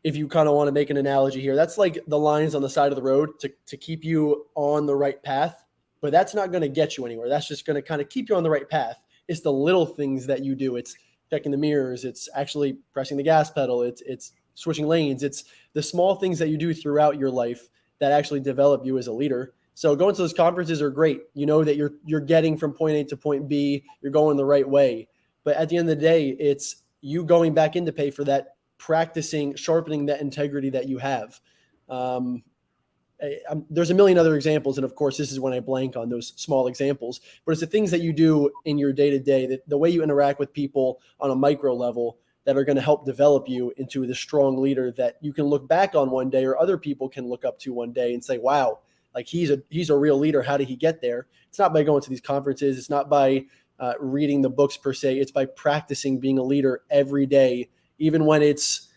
if you kind of want to make an analogy here, that's like the lines on the side of the road to keep you on the right path, but that's not going to get you anywhere. That's just going to kind of keep you on the right path. It's the little things that you do. It's checking the mirrors. It's actually pressing the gas pedal. It's switching lanes. It's the small things that you do throughout your life that actually develop you as a leader. So going to those conferences are great. You know that you're getting from point A to point B, you're going the right way. But at the end of the day, it's you going back in to pay for that, practicing, sharpening that integrity that you have. There's a million other examples, and of course, this is when I blank on those small examples. But it's the things that you do in your day to day, the way you interact with people on a micro level, that are going to help develop you into the strong leader that you can look back on one day, or other people can look up to one day and say, "Wow, like he's a real leader. How did he get there?" It's not by going to these conferences. It's not by reading the books per se. It's by practicing being a leader every day, even when it's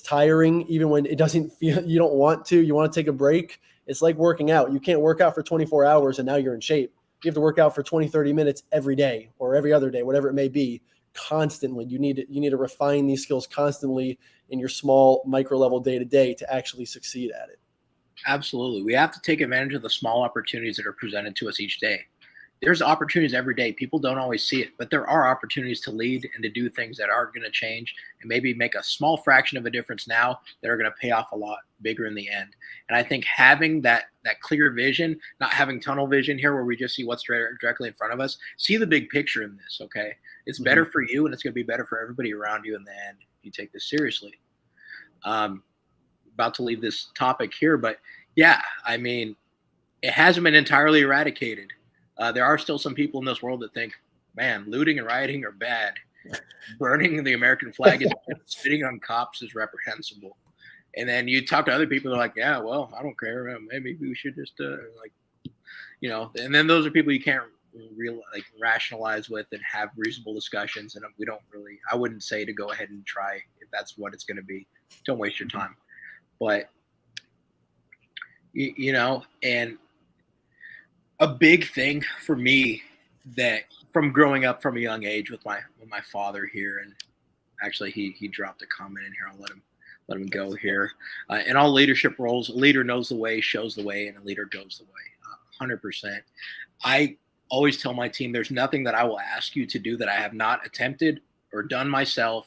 tiring, even when it doesn't feel, you don't want to, you want to take a break. It's like working out. You can't work out for 24 hours and now you're in shape. You have to work out for 20, 30 minutes every day or every other day, whatever it may be, constantly. You need to refine these skills constantly in your small micro level day to day to actually succeed at it. Absolutely. We have to take advantage of the small opportunities that are presented to us each day. There's opportunities every day. People don't always see it, but there are opportunities to lead and to do things that are going to change and maybe make a small fraction of a difference now that are going to pay off a lot bigger in the end. And I think having that clear vision, not having tunnel vision here where we just see what's directly in front of us, see the big picture in this, okay? It's better for you, and it's going to be better for everybody around you in the end if you take this seriously. About to leave this topic here, but yeah, I mean, it hasn't been entirely eradicated. There are still some people in this world that think, man, looting and rioting are bad. Burning the American flag is spitting on cops is reprehensible. And then you talk to other people, they're like, yeah, well, I don't care. Maybe we should just and then those are people you can't rationalize with and have reasonable discussions. And I wouldn't say to go ahead and try if that's what it's going to be. Don't waste your time. But, and a big thing for me that from growing up from a young age with my father here, and actually he dropped a comment in here. I'll let him go here. In all leadership roles, a leader knows the way, shows the way, and a leader goes the way. 100%. I always tell my team, there's nothing that I will ask you to do that I have not attempted or done myself,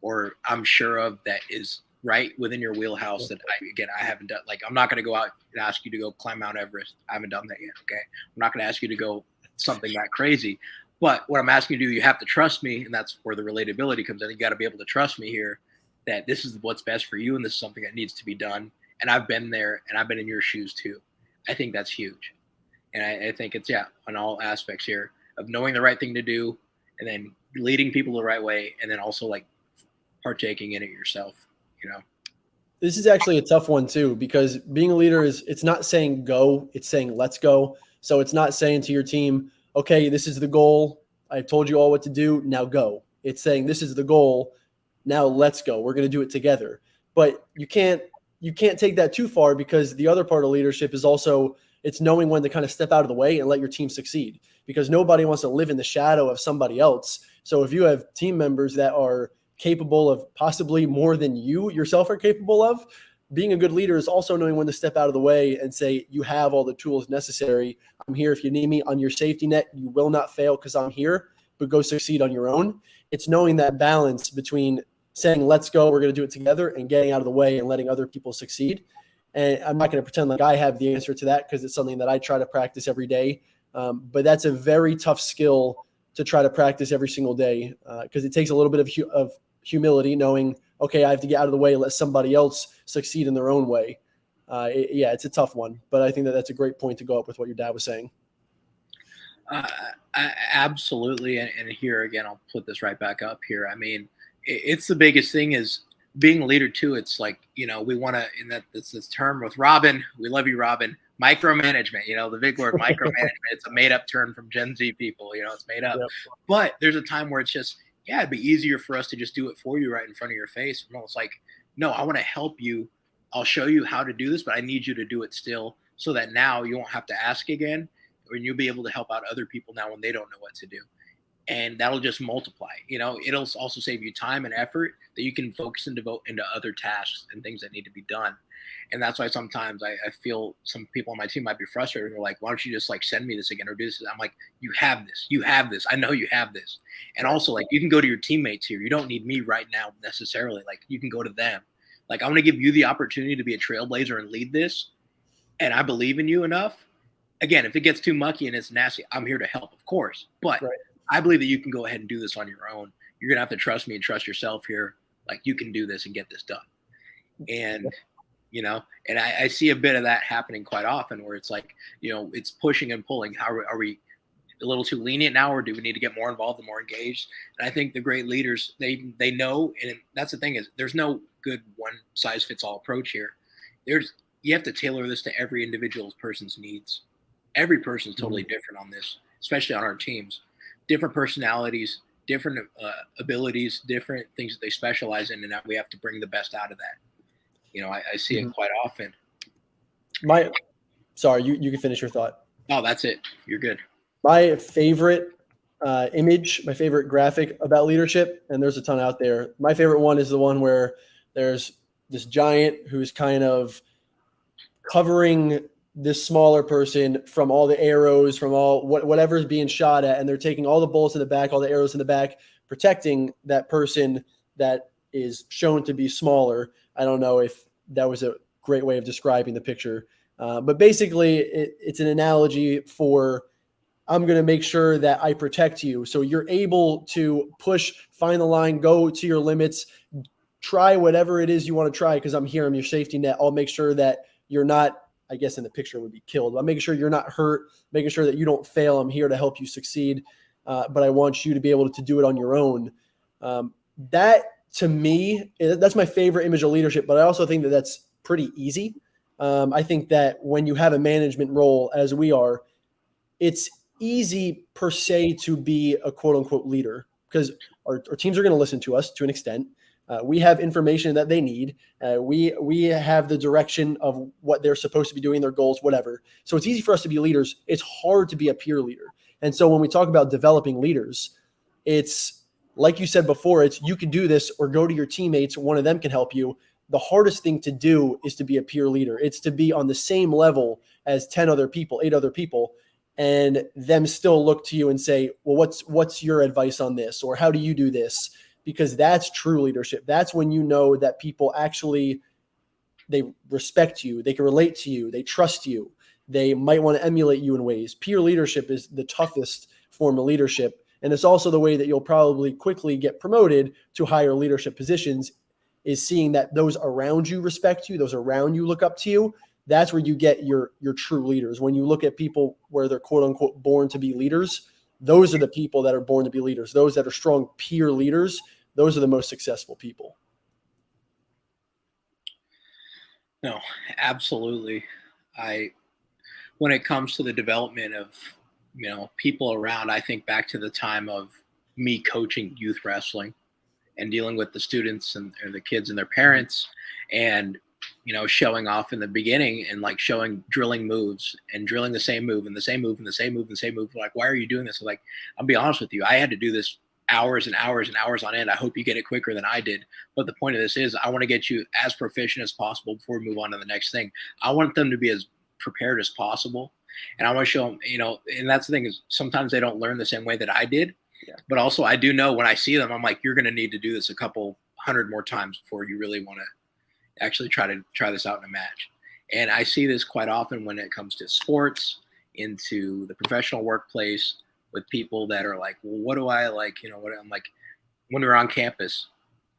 or I'm sure of that is right within your wheelhouse that I haven't done. Like, I'm not going to go out and ask you to go climb Mount Everest. I haven't done that yet. Okay. I'm not going to ask you to go something that crazy, but what I'm asking you to do, you have to trust me. And that's where the relatability comes in. You got to be able to trust me here that this is what's best for you. And this is something that needs to be done. And I've been there and I've been in your shoes too. I think that's huge. And I think it's, on all aspects here of knowing the right thing to do and then leading people the right way. And then also like partaking in it yourself. This is actually a tough one too, because being a leader it's not saying go, it's saying let's go. So it's not saying to your team, okay, this is the goal. I've told you all what to do. Now go. It's saying this is the goal. Now let's go. We're going to do it together. But you can't take that too far, because the other part of leadership is also, it's knowing when to kind of step out of the way and let your team succeed, because nobody wants to live in the shadow of somebody else. So if you have team members that are capable of possibly more than you yourself are capable of, being a good leader is also knowing when to step out of the way and say, you have all the tools necessary. I'm here if you need me. On your safety net, you will not fail because I'm here, but go succeed on your own. It's knowing that balance between saying, let's go, we're going to do it together, and getting out of the way and letting other people succeed. And I'm not going to pretend like I have the answer to that, because it's something that I try to practice every day. But that's a very tough skill to try to practice every single day, because it takes a little bit of humility, knowing, okay, I have to get out of the way and let somebody else succeed in their own way. It's a tough one, but I think that's a great point to go up with what your dad was saying. Absolutely. And here again, I'll put this right back up here. I mean, it's the biggest thing is being a leader too. It's like, we want to, in that this term with Robin, we love you, Robin, micromanagement, the big word micromanagement. It's a made up term from Gen Z people, it's made up. Yep. But there's a time where it's just, it'd be easier for us to just do it for you right in front of your face. It's like, no, I want to help you. I'll show you how to do this, but I need you to do it still, so that now you won't have to ask again, or you'll be able to help out other people now when they don't know what to do. And that'll just multiply. It'll also save you time and effort that you can focus and devote into other tasks and things that need to be done. And that's why sometimes I feel some people on my team might be frustrated. They're like, why don't you just send me this again or do this? I'm like, you have this. I know you have this. And also, you can go to your teammates here. You don't need me right now necessarily. You can go to them. Like, I'm going to give you the opportunity to be a trailblazer and lead this. And I believe in you enough. Again, if it gets too mucky and it's nasty, I'm here to help, of course. But Right. I believe that you can go ahead and do this on your own. You're going to have to trust me and trust yourself here. Like, you can do this and get this done. And, and I see a bit of that happening quite often where it's like, it's pushing and pulling. How are we a little too lenient now, or do we need to get more involved and more engaged? And I think the great leaders, they know, and that's the thing is there's no good one size fits all approach here. You have to tailor this to every individual person's needs. Every person is totally different on this, especially on our teams. Different personalities, different abilities, different things that they specialize in, and that we have to bring the best out of that. I see it quite often. Sorry, you can finish your thought. Oh, that's it. You're good. My favorite image, my favorite graphic about leadership, and there's a ton out there. My favorite one is the one where there's this giant who's kind of covering this smaller person from all the arrows, from all whatever's being shot at, and they're taking all the bullets in the back, all the arrows in the back, protecting that person that is shown to be smaller. I don't know if that was a great way of describing the picture, but basically it's an analogy for I'm going to make sure that I protect you. So you're able to push, find the line, go to your limits, try whatever it is you want to try because I'm here. I'm your safety net. I'll make sure that you're not, I guess in the picture would be killed. I'm making sure you're not hurt, making sure that you don't fail. I'm here to help you succeed. But I want you to be able to do it on your own. That to me, that's my favorite image of leadership, but I also think that that's pretty easy. I think that when you have a management role as we are, it's easy per se to be a quote unquote leader because our teams are going to listen to us to an extent. We have information that they need. We have the direction of what they're supposed to be doing, their goals, whatever. So it's easy for us to be leaders. It's hard to be a peer leader. And so when we talk about developing leaders, it's like you said before, it's you can do this or go to your teammates. One of them can help you. The hardest thing to do is to be a peer leader. It's to be on the same level as 10 other people, 8 other people, and them still look to you and say, well, what's your advice on this? Or how do you do this? Because that's true leadership. That's when you know that people actually, they respect you, they can relate to you, they trust you, they might want to emulate you in ways. Peer leadership is the toughest form of leadership. And it's also the way that you'll probably quickly get promoted to higher leadership positions, is seeing that those around you respect you, those around you look up to you. That's where you get your true leaders. When you look at people where they're quote unquote born to be leaders, those are the people that are born to be leaders. Those that are strong peer leaders, those are the most successful people. No, absolutely. When it comes to the development of, people around, I think back to the time of me coaching youth wrestling and dealing with the students and the kids and their parents, and showing off in the beginning and like drilling moves and drilling the same move and the same move and the same move and the same move. Like, why are you doing this? Like, I'll be honest with you, I had to do this hours and hours and hours on end. I hope you get it quicker than I did. But the point of this is I want to get you as proficient as possible before we move on to the next thing. I want them to be as prepared as possible. And I want to show them, and that's the thing is sometimes they don't learn the same way that I did. Yeah. But also I do know when I see them, I'm like, you're going to need to do this a couple hundred more times before you really want to actually try this out in a match. And I see this quite often when it comes to sports, into the professional workplace, with people that are like, well, what do I like? What I'm like, when we're on campus,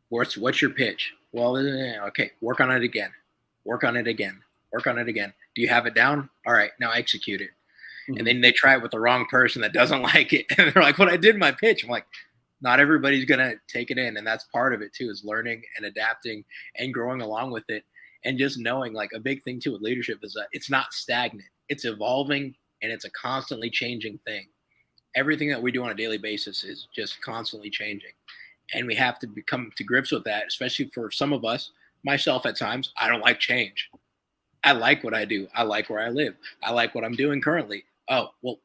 what's your pitch? Well, okay, work on it again. Work on it again. Work on it again. Do you have it down? All right, now execute it. Mm-hmm. And then they try it with the wrong person that doesn't like it. And they're like, well, I did my pitch. I'm like, not everybody's going to take it in. And that's part of it too, is learning and adapting and growing along with it. And just knowing, like, a big thing too with leadership is that it's not stagnant. It's evolving and it's a constantly changing thing. Everything that we do on a daily basis is just constantly changing. And we have to come to grips with that, especially for some of us, myself at times. I don't like change. I like what I do. I like where I live. I like what I'm doing currently. Oh, well,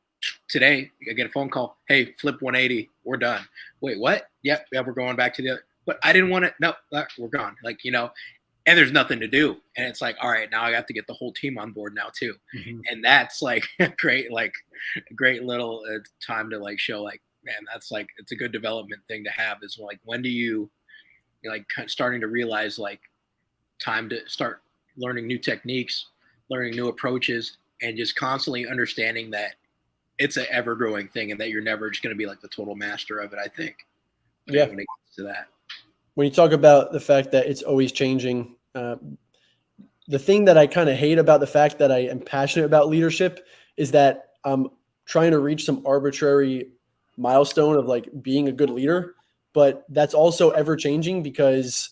today I get a phone call. Hey, flip 180. We're done. Wait, what? Yeah, we're going back to the other. But I didn't want it. No, we're gone. Like, and there's nothing to do. And it's like, all right, now I have to get the whole team on board now too. Mm-hmm. And that's like a great little time to like show, like, man, that's like, it's a good development thing to have, is like, when do you like starting to realize, like, time to start learning new techniques, learning new approaches, and just constantly understanding that it's an ever growing thing and that you're never just going to be like the total master of it. I think when Yeah. when it gets to that. When you talk about the fact that it's always changing, the thing that I kind of hate about the fact that I am passionate about leadership is that I'm trying to reach some arbitrary milestone of like being a good leader, but that's also ever changing because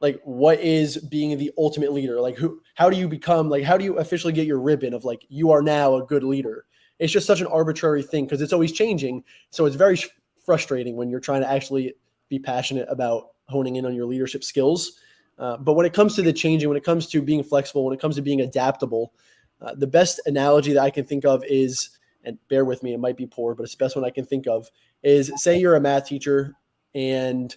like what is being the ultimate leader? Like how do you become like how do you officially get your ribbon of like you are now a good leader? It's just such an arbitrary thing because it's always changing. So it's very frustrating when you're trying to actually be passionate about honing in on your leadership skills. But when it comes to the changing, when it comes to being flexible, when it comes to being adaptable, the best analogy that I can think of is, and bear with me, it might be poor, but it's the best one I can think of, is say you're a math teacher and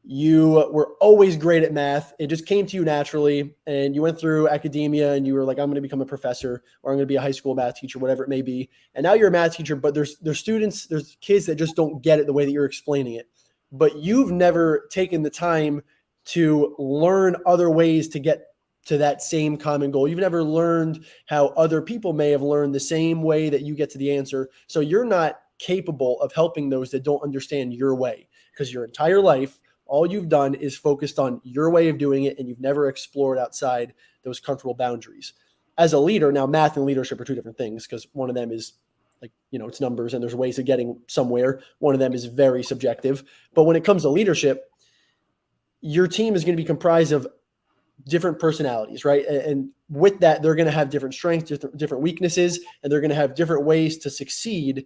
you were always great at math. It just came to you naturally, and you went through academia and you were like, I'm going to become a professor or I'm going to be a high school math teacher, whatever it may be. And now you're a math teacher, but there's students, there's kids that just don't get it the way that you're explaining it. But you've never taken the time to learn other ways to get to that same common goal. You've never learned how other people may have learned the same way that you get to the answer. So you're not capable of helping those that don't understand your way because your entire life, all you've done is focused on your way of doing it, and you've never explored outside those comfortable boundaries. As a leader, now math and leadership are two different things because one of them is like, it's numbers and there's ways of getting somewhere. One of them is very subjective. But when it comes to leadership, your team is going to be comprised of different personalities, right? And with that, they're going to have different strengths, different weaknesses, and they're going to have different ways to succeed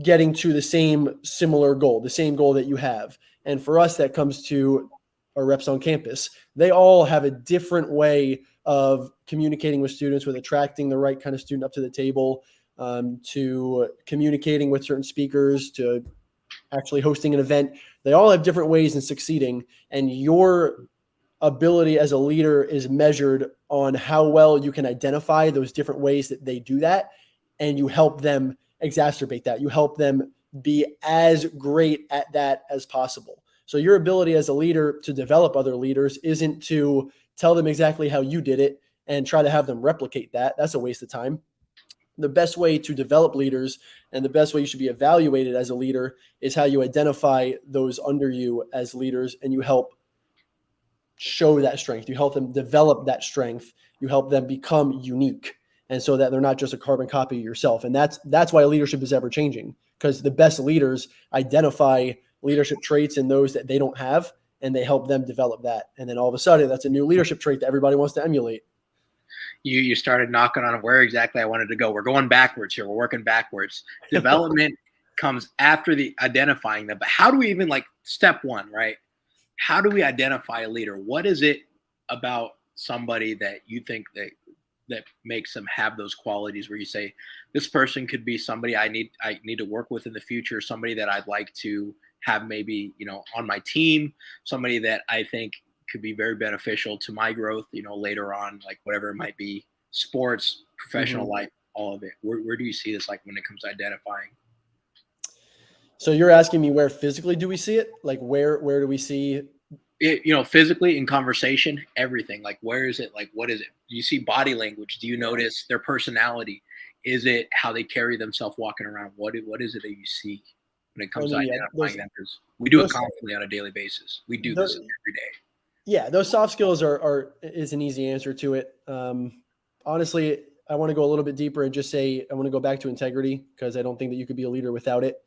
getting to the same similar goal, the same goal that you have. And for us, that comes to our reps on campus. They all have a different way of communicating with students, with attracting the right kind of student up to the table, to communicating with certain speakers, to actually hosting an event. They all have different ways in succeeding. And your ability as a leader is measured on how well you can identify those different ways that they do that. And you help them exacerbate that. You help them be as great at that as possible. So your ability as a leader to develop other leaders isn't to tell them exactly how you did it and try to have them replicate that. That's a waste of time. The best way to develop leaders and the best way you should be evaluated as a leader is how you identify those under you as leaders and you help show that strength. You help them develop that strength. You help them become unique. And so that they're not just a carbon copy of yourself. And that's why leadership is ever changing, because the best leaders identify leadership traits in those that they don't have, and they help them develop that. And then all of a sudden, that's a new leadership trait that everybody wants to emulate. You started knocking on where exactly I wanted to go. We're going backwards here. We're working backwards. Development comes after the identifying them. But how do we even, like, step one, right? How do we identify a leader? What is it about somebody that you think that makes them have those qualities where you say, this person could be somebody I need to work with in the future, somebody that I'd like to have maybe, on my team, somebody that I think could be very beneficial to my growth, later on, like whatever it might be, sports, professional life, all of it. Where do you see this, like, when it comes to identifying? So you're asking me where physically do we see it? Like where do we see it, physically, in conversation, everything? Like, where is it? Like, what is it? Do you see body language? Do you notice their personality? Is it how they carry themselves walking around? What is it that you see when it comes to identifying them? Because we do it constantly on a daily basis. We do this every day. Yeah, those soft skills is an easy answer to it. Honestly, I want to go a little bit deeper and just say I want to go back to integrity, because I don't think that you could be a leader without it.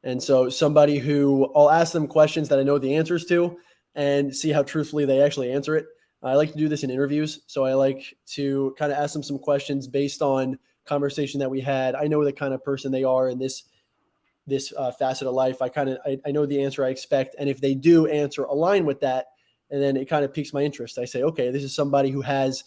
And so somebody who I'll ask them questions that I know the answers to and see how truthfully they actually answer it. I like to do this in interviews. So I like to kind of ask them some questions based on conversation that we had. I know the kind of person they are in this facet of life. I know the answer I expect. And if they do answer align with that, and then it kind of piques my interest. I say, okay, this is somebody who has,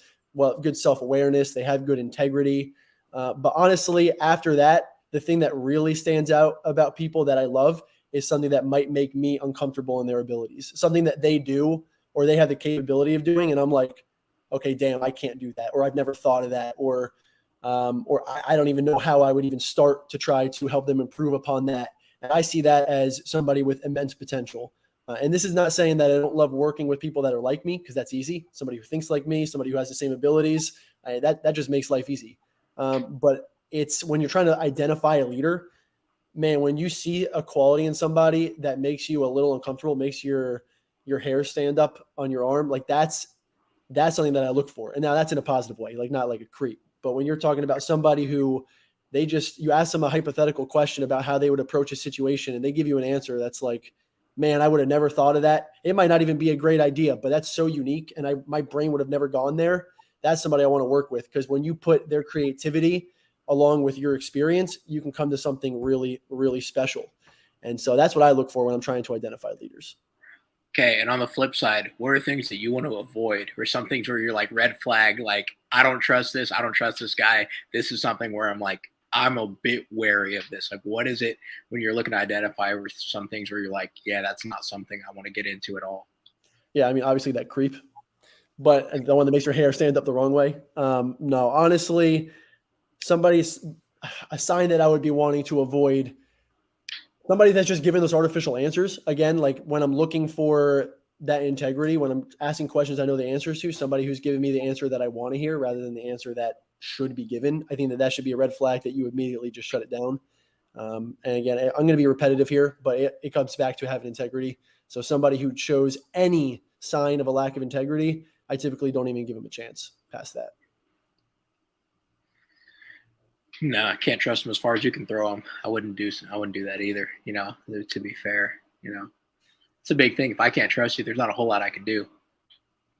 good self-awareness. They have good integrity. But honestly, after that, the thing that really stands out about people that I love is something that might make me uncomfortable in their abilities, something that they do or they have the capability of doing. And I'm like, okay, damn, I can't do that. Or I've never thought of that. Or I don't even know how I would even start to try to help them improve upon that. And I see that as somebody with immense potential. And this is not saying that I don't love working with people that are like me, because that's easy. Somebody who thinks like me, somebody who has the same abilities, that just makes life easy. But it's when you're trying to identify a leader, man, when you see a quality in somebody that makes you a little uncomfortable, makes your hair stand up on your arm, like that's something that I look for. And now that's in a positive way, like not like a creep. But when you're talking about somebody who you ask them a hypothetical question about how they would approach a situation and they give you an answer that's like, man, I would have never thought of that. It might not even be a great idea, but that's so unique. And my brain would have never gone there. That's somebody I want to work with, because when you put their creativity along with your experience, you can come to something really, really special. And so that's what I look for when I'm trying to identify leaders. Okay, and on the flip side, what are things that you want to avoid, or some things where you're like red flag, like I don't trust this, I don't trust this guy. This is something where I'm like, I'm a bit wary of this. Like, what is it when you're looking to identify with some things where you're like, yeah, that's not something I want to get into at all? Yeah, I mean, obviously that creep, but the one that makes your hair stand up the wrong way. No, honestly, somebody's a sign that I would be wanting to avoid. Somebody that's just giving those artificial answers. Again, like when I'm looking for that integrity, when I'm asking questions I know the answers to, somebody who's giving me the answer that I want to hear rather than the answer that should be given. I think that should be a red flag that you immediately just shut it down. And again, I'm going to be repetitive here, but it comes back to having integrity. So somebody who shows any sign of a lack of integrity, I typically don't even give them a chance past that. No, I can't trust them as far as you can throw them. I wouldn't do that either. To be fair, it's a big thing. If I can't trust you, there's not a whole lot I can do.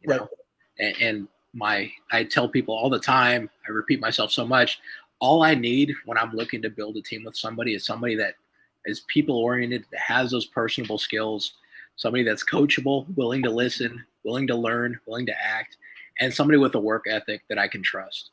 You Right. know, and I tell people all the time, I repeat myself so much. All I need when I'm looking to build a team with somebody is somebody that is people oriented, that has those personable skills, somebody that's coachable, willing to listen, willing to learn, willing to act, and somebody with a work ethic that I can trust.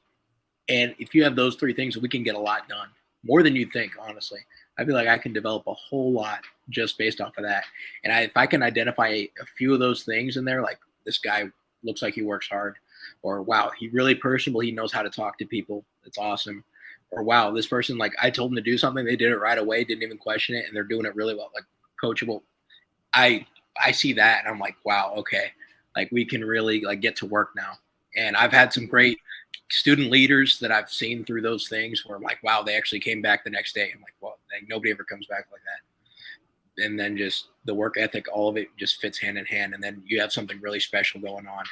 And if you have those three things, we can get a lot done, more than you think, honestly. I feel like I can develop a whole lot just based off of that. And if I can identify a few of those things in there, like this guy looks like he works hard, or wow, he really personable, he knows how to talk to people. That's awesome. Or wow, this person, like I told them to do something, they did it right away, didn't even question it, and they're doing it really well, like coachable. I I see that and I'm like, wow, okay, like we can really like get to work now. And I've had some great student leaders that I've seen through those things where I'm like, wow, they actually came back the next day. I'm like, well, like, nobody ever comes back like that. And then just the work ethic, all of it just fits hand in hand. And then you have something really special going on.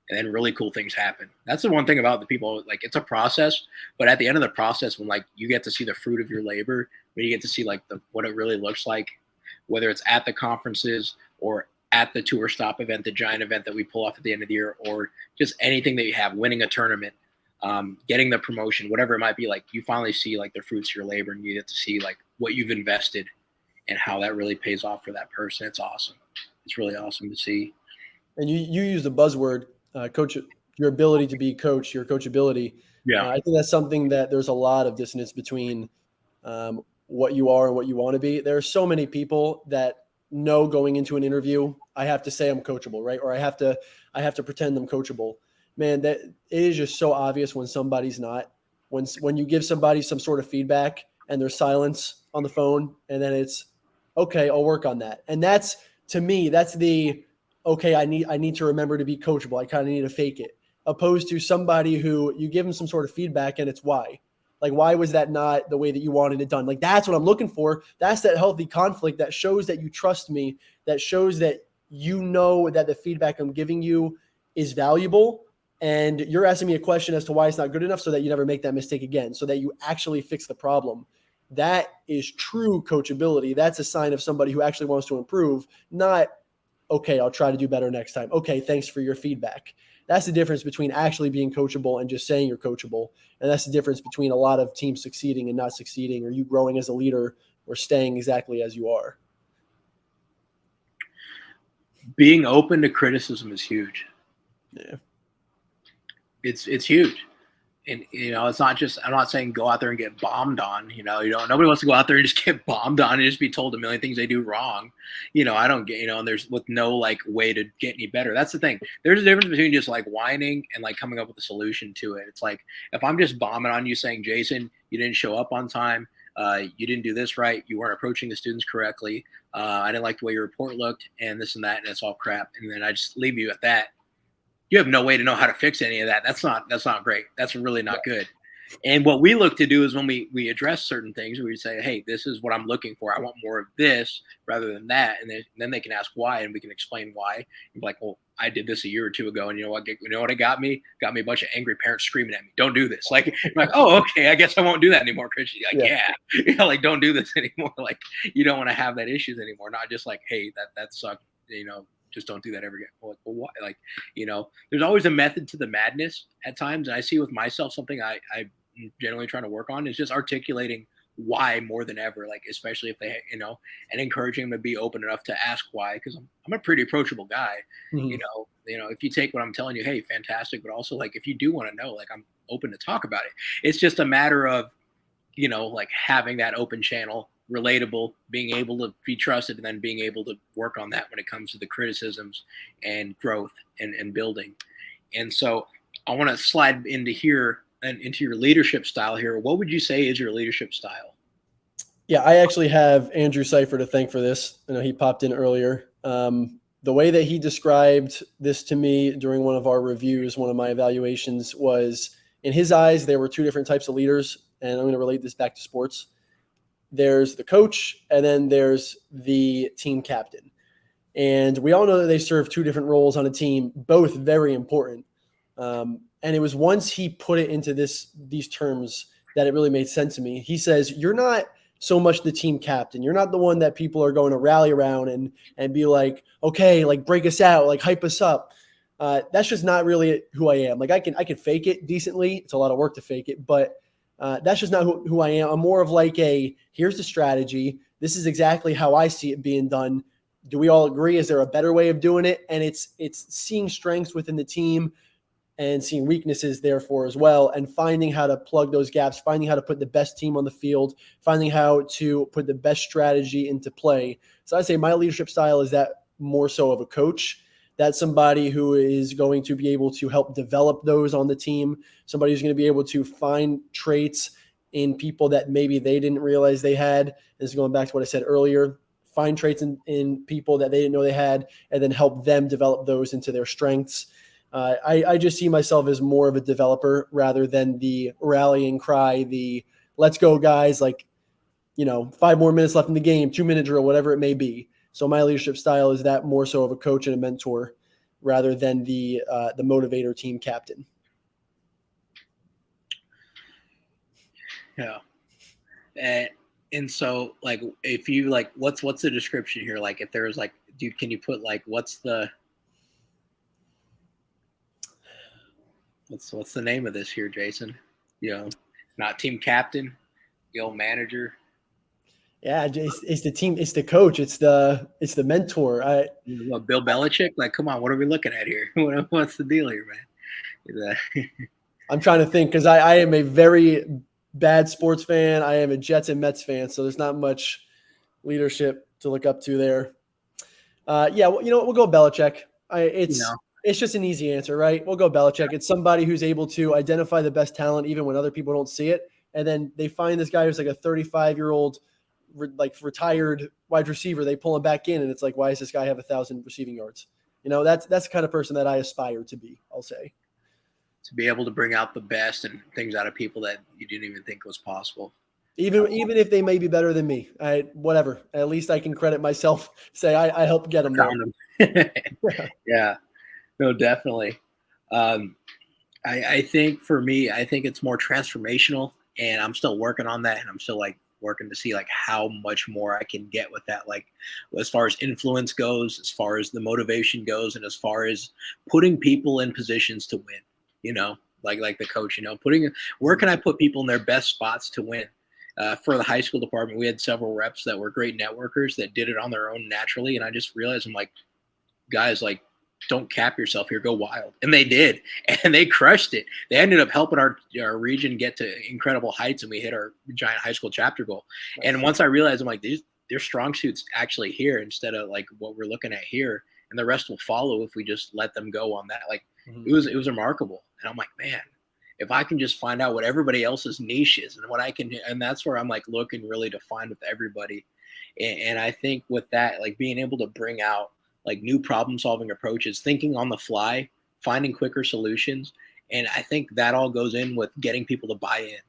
And then really cool things happen. That's the one thing about the people, like it's a process, but at the end of the process, when like you get to see the fruit of your labor, when you get to see like what it really looks like, whether it's at the conferences or at the tour stop event, the giant event that we pull off at the end of the year, or just anything that you have, winning a tournament, getting the promotion, whatever it might be, like you finally see like the fruits of your labor and you get to see like what you've invested and how that really pays off for that person. It's awesome. It's really awesome to see. And you use the buzzword, coach, your ability to be coach, your coachability. Yeah. I think that's something that there's a lot of dissonance between what you are and what you want to be. There are so many people that know going into an interview, I have to say I'm coachable, right? Or I have to pretend I'm coachable. Man, that it is just so obvious when somebody's not. When you give somebody some sort of feedback and there's silence on the phone, and then it's okay, I'll work on that. And that's, to me, that's the okay, I need to remember to be coachable. I kind of need to fake it. Opposed to somebody who you give them some sort of feedback and it's why. Like, why was that not the way that you wanted it done? Like, that's what I'm looking for. That's that healthy conflict that shows that you trust me, that shows that you know that the feedback I'm giving you is valuable. And you're asking me a question as to why it's not good enough so that you never make that mistake again, so that you actually fix the problem. That is true coachability. That's a sign of somebody who actually wants to improve, not, okay, I'll try to do better next time. Okay, thanks for your feedback. That's the difference between actually being coachable and just saying you're coachable. And that's the difference between a lot of teams succeeding and not succeeding, or you growing as a leader or staying exactly as you are. Being open to criticism is huge. Yeah. It's huge. And it's not just, I'm not saying go out there and get bombed on. Nobody wants to go out there and just get bombed on and just be told a million things they do wrong. I don't get, and there's with no like way to get any better. That's the thing. There's a difference between just like whining and like coming up with a solution to it. It's like if I'm just bombing on you saying, Jason, you didn't show up on time, You didn't do this right. You weren't approaching the students correctly. I didn't like the way your report looked, and this and that, and it's all crap. And then I just leave you at that. You have no way to know how to fix any of that. That's not great. That's really not good. And what we look to do is when we address certain things, we say, hey, this is what I'm looking for. I want more of this rather than that. And then they can ask why, and we can explain why. And be like, well, I did this a year or two ago, and you know what it got me? Got me a bunch of angry parents screaming at me. Don't do this. Like, I'm like, oh, okay, I guess I won't do that anymore, Christian. Like, yeah. Like, don't do this anymore. Like, you don't want to have that issues anymore. Not just like, hey, that sucked, just don't do that ever again. Well, why? Like, there's always a method to the madness at times. And I see with myself something I'm generally trying to work on is just articulating why more than ever, like, especially if they, and encouraging them to be open enough to ask why. Cause I'm a pretty approachable guy, Mhm. if you take what I'm telling you, hey, fantastic. But also, like, if you do want to know, like, I'm open to talk about it. It's just a matter of, like, having that open channel, relatable, being able to be trusted, and then being able to work on that when it comes to the criticisms and growth and building. And so I want to slide into here and into your leadership style here. What would you say is your leadership style? Yeah, I actually have Andrew Cipher to thank for this. I know he popped in earlier. The way that he described this to me during one of our reviews, one of my evaluations, was in his eyes, there were two different types of leaders. And I'm going to relate this back to sports. There's the coach, and then there's the team captain. And we all know that they serve two different roles on a team, both very important. And it was once he put it into these terms that it really made sense to me. He says, you're not so much the team captain. You're not the one that people are going to rally around and be like, okay, like, break us out, like, hype us up. That's just not really who I am. Like, I can fake it decently. It's a lot of work to fake it, but that's just not who I am. I'm more of like here's the strategy. This is exactly how I see it being done. Do we all agree? Is there a better way of doing it? And it's seeing strengths within the team and seeing weaknesses therefore as well, and finding how to plug those gaps, finding how to put the best team on the field, finding how to put the best strategy into play. So I'd say my leadership style is that more so of a coach. That's somebody who is going to be able to help develop those on the team, somebody who's going to be able to find traits in people that maybe they didn't realize they had. This is going back to what I said earlier. Find traits in people that they didn't know they had, and then help them develop those into their strengths. I just see myself as more of a developer rather than the rallying cry, the let's go guys, like, 5 more minutes left in the game, 2-minute drill, whatever it may be. So my leadership style is that more so of a coach and a mentor rather than the motivator team captain. Yeah. And so, like, if you like, what's the description here? Like, if there's like, can you put like, what's the name of this here, Jason? Not team captain, the old manager. Yeah, it's the team, it's the coach, it's the mentor. Bill Belichick. Like, come on, what are we looking at here? What's the deal here, man? I'm trying to think because I am a very bad sports fan. I am a Jets and Mets fan, so there's not much leadership to look up to there. Yeah, well, we'll go Belichick. It's just an easy answer, right? We'll go Belichick. It's somebody who's able to identify the best talent even when other people don't see it, and then they find this guy who's like a 35-year-old, like, retired wide receiver. They pull him back in, and it's like, why does this guy have 1,000 receiving yards? That's the kind of person that I aspire to be, I'll say. To be able to bring out the best and things out of people that you didn't even think was possible. Even if they may be better than me, whatever. At least I can credit myself. Say I helped get them there. Yeah, no, definitely. I think for me, I think it's more transformational, and I'm still working on that, and I'm still like working to see like how much more I can get with that, like as far as influence goes, as far as the motivation goes, and as far as putting people in positions to win. Like the coach, where can I put people in their best spots to win? For the high school department, we had several reps that were great networkers that did it on their own naturally. And I just realized, I'm like, guys, like, don't cap yourself here, go wild. And they did, and they crushed it. They ended up helping our region get to incredible heights, and we hit our giant high school chapter goal. And once I realized, I'm like, their strong suits actually here instead of like what we're looking at here, and the rest will follow if we just let them go on that. Like, it was remarkable. And I'm like, man, if I can just find out what everybody else's niche is and what I can, and that's where I'm like looking really to find with everybody. And I think with that, like being able to bring out like new problem solving approaches, thinking on the fly, finding quicker solutions. And I think that all goes in with getting people to buy in.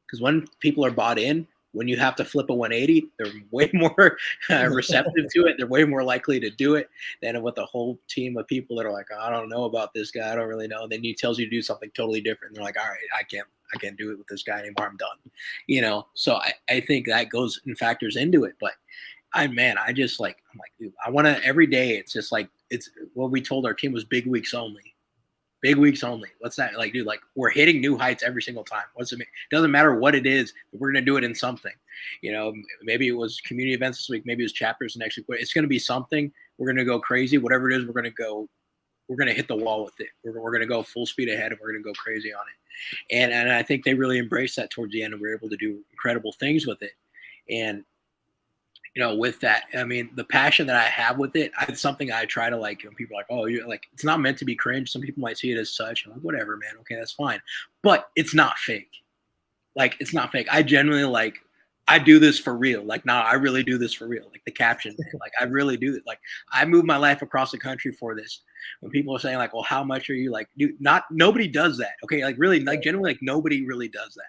Because when people are bought in, when you have to flip a 180, they're way more receptive to it. They're way more likely to do it than with a whole team of people that are like, oh, I don't know about this guy. I don't really know. And then he tells you to do something totally different. And they're like, all right, I can't do it with this guy anymore. I'm done. So I think that goes and factors into it. But I'm like, dude, I want to every day. It's just like, it's what we told our team was big weeks only. Big weeks only. What's that? Like, dude, like we're hitting new heights every single time. What's it mean? It doesn't matter what it is. We're going to do it in something. Maybe it was community events this week. Maybe it was chapters next week. It's going to be something. We're going to go crazy. Whatever it is, we're going to hit the wall with it. We're going to go full speed ahead and we're going to go crazy on it. And I think they really embraced that towards the end and we're able to do incredible things with it. And with that, I mean, the passion that I have with it, it's something I try to like, people are like, oh, you're like, it's not meant to be cringe. Some people might see it as such. I'm like, whatever, man. Okay, that's fine. But it's not fake. Like, it's not fake. I genuinely I do this for real. Like, nah, I really do this for real. Like the caption, like I really do it. Like I moved my life across the country for this. When people are saying like, well, how much are you like, dude, nobody does that. Okay. Like really, like genuinely, like nobody really does that.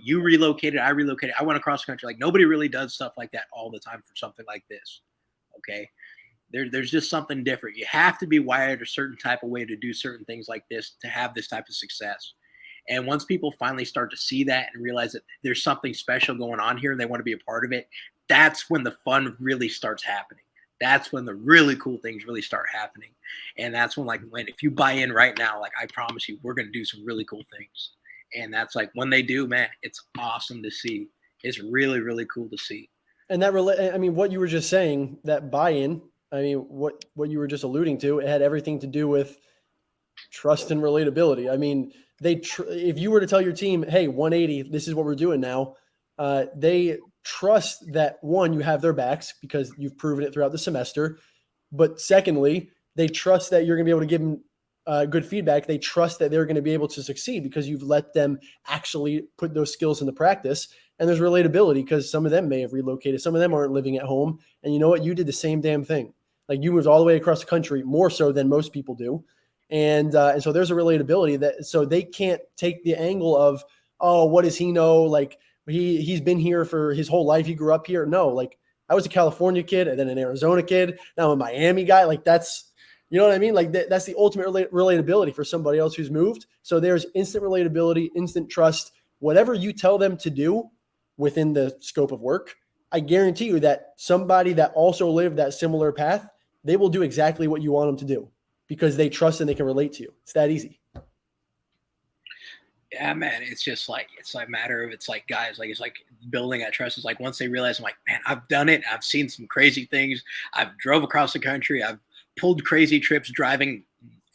You relocated, I relocated, I went across the country. Like nobody really does stuff like that all the time for something like this. Okay. There's just something different. You have to be wired a certain type of way to do certain things like this, to have this type of success. And once people finally start to see that and realize that there's something special going on here and they want to be a part of it, that's when the fun really starts happening. That's when the really cool things really start happening. And that's when if you buy in right now, like I promise you, we're going to do some really cool things. And that's like when they do, man, it's awesome to see. It's really, really cool to see. And what you were just saying, that buy-in, I mean, what you were just alluding to, it had everything to do with trust and relatability. I mean, if you were to tell your team, hey, 180, this is what we're doing now, they trust that, one, you have their backs because you've proven it throughout the semester. But secondly, they trust that you're going to be able to give them good feedback. They trust that they're going to be able to succeed because you've let them actually put those skills into practice. And there's relatability because some of them may have relocated. Some of them aren't living at home. And you know what? You did the same damn thing. Like you moved all the way across the country, more so than most people do. And so there's a relatability so they can't take the angle of, oh, what does he know? Like he's been here for his whole life. He grew up here. No, like I was a California kid and then an Arizona kid. Now I'm a Miami guy. Like that's, you know what I mean? Like that's the ultimate relatability for somebody else who's moved. So there's instant relatability, instant trust, whatever you tell them to do within the scope of work. I guarantee you that somebody that also lived that similar path, they will do exactly what you want them to do because they trust and they can relate to you. It's that easy. Yeah, man. It's just like, it's like a matter of, it's like guys, like, it's like building that trust. It's like, once they realize, I'm like, man, I've done it. I've seen some crazy things. I've drove across the country. I've pulled crazy trips driving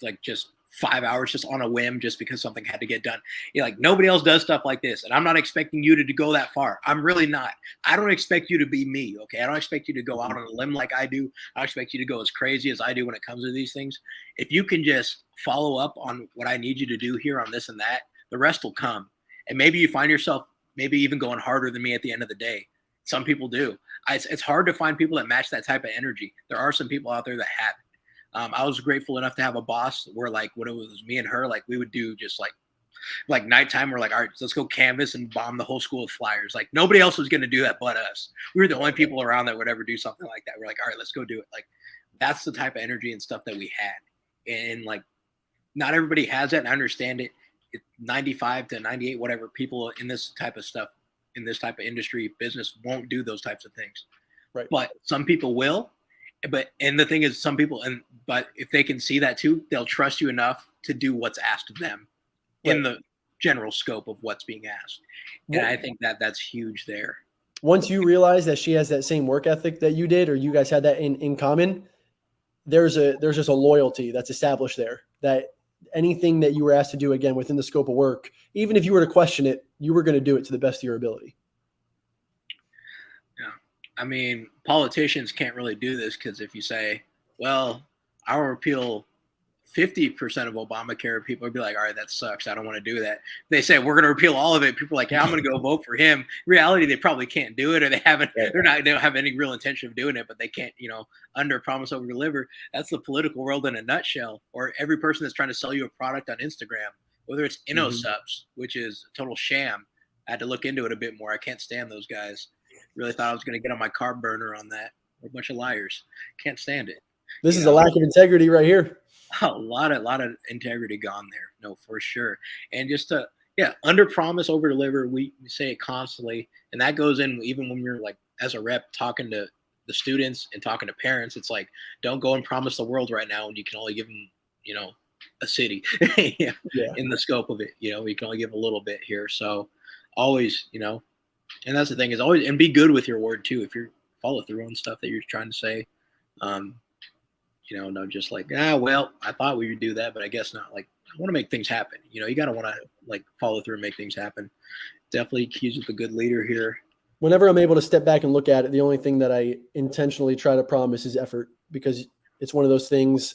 like just 5 hours just on a whim just because something had to get done. Like nobody else does stuff like this. And I'm not expecting you to go that far. I'm really not. I don't expect you to be me. Okay. I don't expect you to go out on a limb like I do. I don't expect you to go as crazy as I do when it comes to these things. If you can just follow up on what I need you to do here on this and that, the rest will come. And maybe you find yourself maybe even going harder than me at the end of the day. Some people do. It's hard to find people that match that type of energy. There are some people out there that have it. I was grateful enough to have a boss where like when it was me and her, like we would do just like nighttime. We're like, all right, let's go canvas and bomb the whole school with flyers. Like nobody else was going to do that but us. We were the only people around that would ever do something like that. We're like, all right, let's go do it. Like that's the type of energy and stuff that we had. And like, not everybody has that, and I understand it. 95 to 98, whatever people in this type of stuff, in this type of industry business won't do those types of things. Right. But some people will. And the thing is, some people, but if they can see that too, they'll trust you enough to do what's asked of them in the general scope of what's being asked. And I think that's huge there. Once you realize that she has that same work ethic that you did, or you guys had that in common, there's just a loyalty that's established there, that anything that you were asked to do, again, within the scope of work, even if you were to question it, you were going to do it to the best of your ability. I mean, politicians can't really do this because if you say, well, I'll repeal 50% of Obamacare, people would be like, all right, that sucks. I don't want to do that. They say we're going to repeal all of it. People are like, yeah, I'm going to go vote for him. In reality, they probably can't do it, or they don't have any real intention of doing it, but they can't, under promise over deliver. That's the political world in a nutshell. Or every person that's trying to sell you a product on Instagram, whether it's InnoSubs, which is a total sham. I had to look into it a bit more. I can't stand those guys. Really thought I was going to get on my carb burner on that. We're a bunch of liars. Can't stand it. This is a lack of integrity right here. A lot of integrity gone there. No, for sure. And just to, under promise, over deliver. We say it constantly. And that goes in even when you're like, as a rep, talking to the students and talking to parents. It's like, don't go and promise the world right now when you can only give them, a city in the scope of it. You can only give a little bit here. So always, and that's the thing is always, and be good with your word too. If you're follow through on stuff that you're trying to say, no, just like, well, I thought we would do that, but I guess not. Like, I want to make things happen. You got to want to like follow through and make things happen. Definitely keys with a good leader here. Whenever I'm able to step back and look at it, the only thing that I intentionally try to promise is effort, because it's one of those things,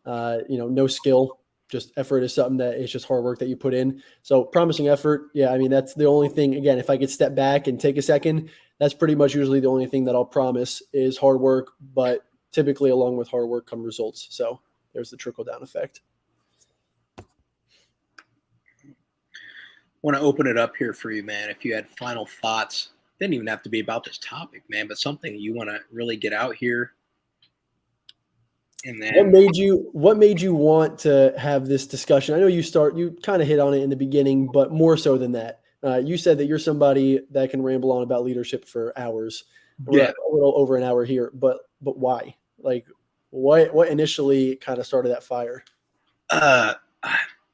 no skill, just effort is something that it's just hard work that you put in. So promising effort. Yeah. I mean, that's the only thing. Again, if I could step back and take a second, that's pretty much usually the only thing that I'll promise is hard work, but typically along with hard work come results. So there's the trickle down effect. Want to open it up here for you, man. If you had final thoughts, didn't even have to be about this topic, man, but something you want to really get out here. And then what made you want to have this discussion? I know you kind of hit on it in the beginning, but more so than that. You said that you're somebody that can ramble on about leadership for hours. We're a little over an hour here, but why? Like, what initially kind of started that fire?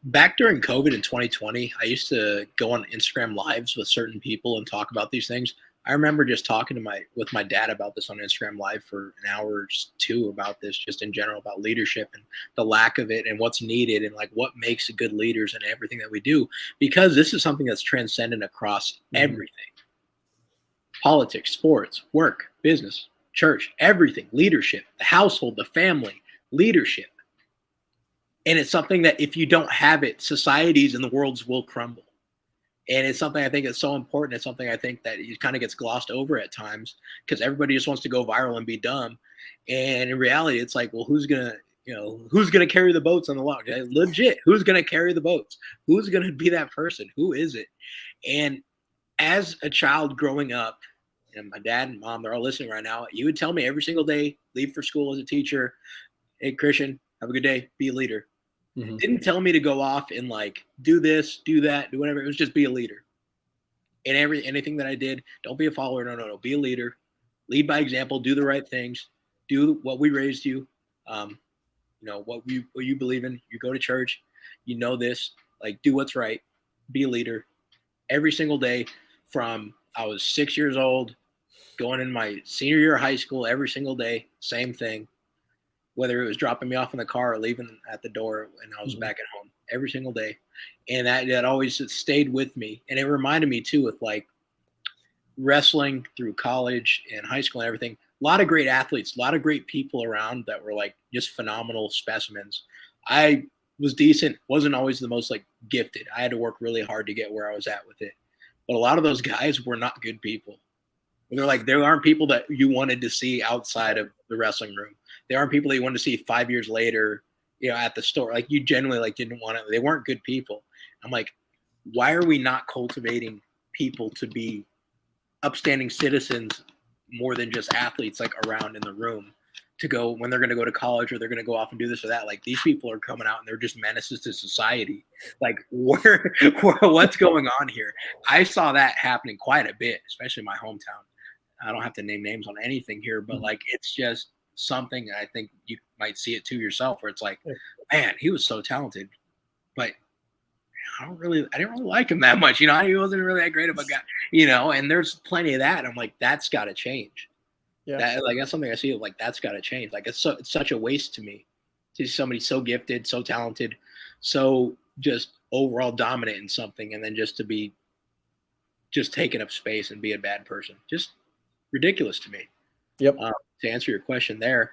Back during COVID in 2020, I used to go on Instagram lives with certain people and talk about these things. I remember just talking with my dad about this on Instagram Live for an hour or two about this, just in general, about leadership and the lack of it and what's needed and like what makes good leaders and everything that we do, because this is something that's transcendent across everything. Politics, sports, work, business, church, everything, leadership, the household, the family, leadership. And it's something that if you don't have it, societies and the worlds will crumble. And it's something I think is so important. It's something I think that it kind of gets glossed over at times because everybody just wants to go viral and be dumb. And in reality, it's like, well, who's gonna carry the boats on the log? Legit, who's gonna carry the boats? Who's gonna be that person? Who is it? And as a child growing up, and my dad and mom, they're all listening right now, you would tell me every single day, leave for school as a teacher, hey, Christian, have a good day, be a leader. Didn't tell me to go off and like do this, do that, do whatever. It was just be a leader. And anything that I did, don't be a follower. No. Be a leader. Lead by example. Do the right things. Do what we raised you. What you believe in. You go to church. You know this. Like, do what's right. Be a leader. Every single day from I was 6 years old, going in my senior year of high school, every single day, same thing. Whether it was dropping me off in the car or leaving at the door when I was back at home, every single day. And that always stayed with me. And it reminded me too, with like wrestling through college and high school and everything, a lot of great athletes, a lot of great people around that were like just phenomenal specimens. I was decent, wasn't always the most like gifted. I had to work really hard to get where I was at with it. But a lot of those guys were not good people. They're like, there aren't people that you wanted to see outside of the wrestling room. There aren't people that you wanted to see 5 years later, at the store. Like, you genuinely like didn't want to. They weren't good people. I'm like, why are we not cultivating people to be upstanding citizens more than just athletes like around in the room to go when they're going to go to college or they're going to go off and do this or that? Like, these people are coming out and they're just menaces to society. Like, what's going on here? I saw that happening quite a bit, especially in my hometown. I don't have to name names on anything here, but like, it's just something I think you might see it to yourself where it's like, man, he was so talented, but I didn't really like him that much. He wasn't really that great of a guy, and there's plenty of that. And I'm like, that's got to change. Yeah. That's something I see. Like, that's got to change. Like, it's such a waste to me to see somebody so gifted, so talented, so just overall dominant in something. And then just to be just taking up space and be a bad person, just ridiculous to me. Yep. To answer your question there,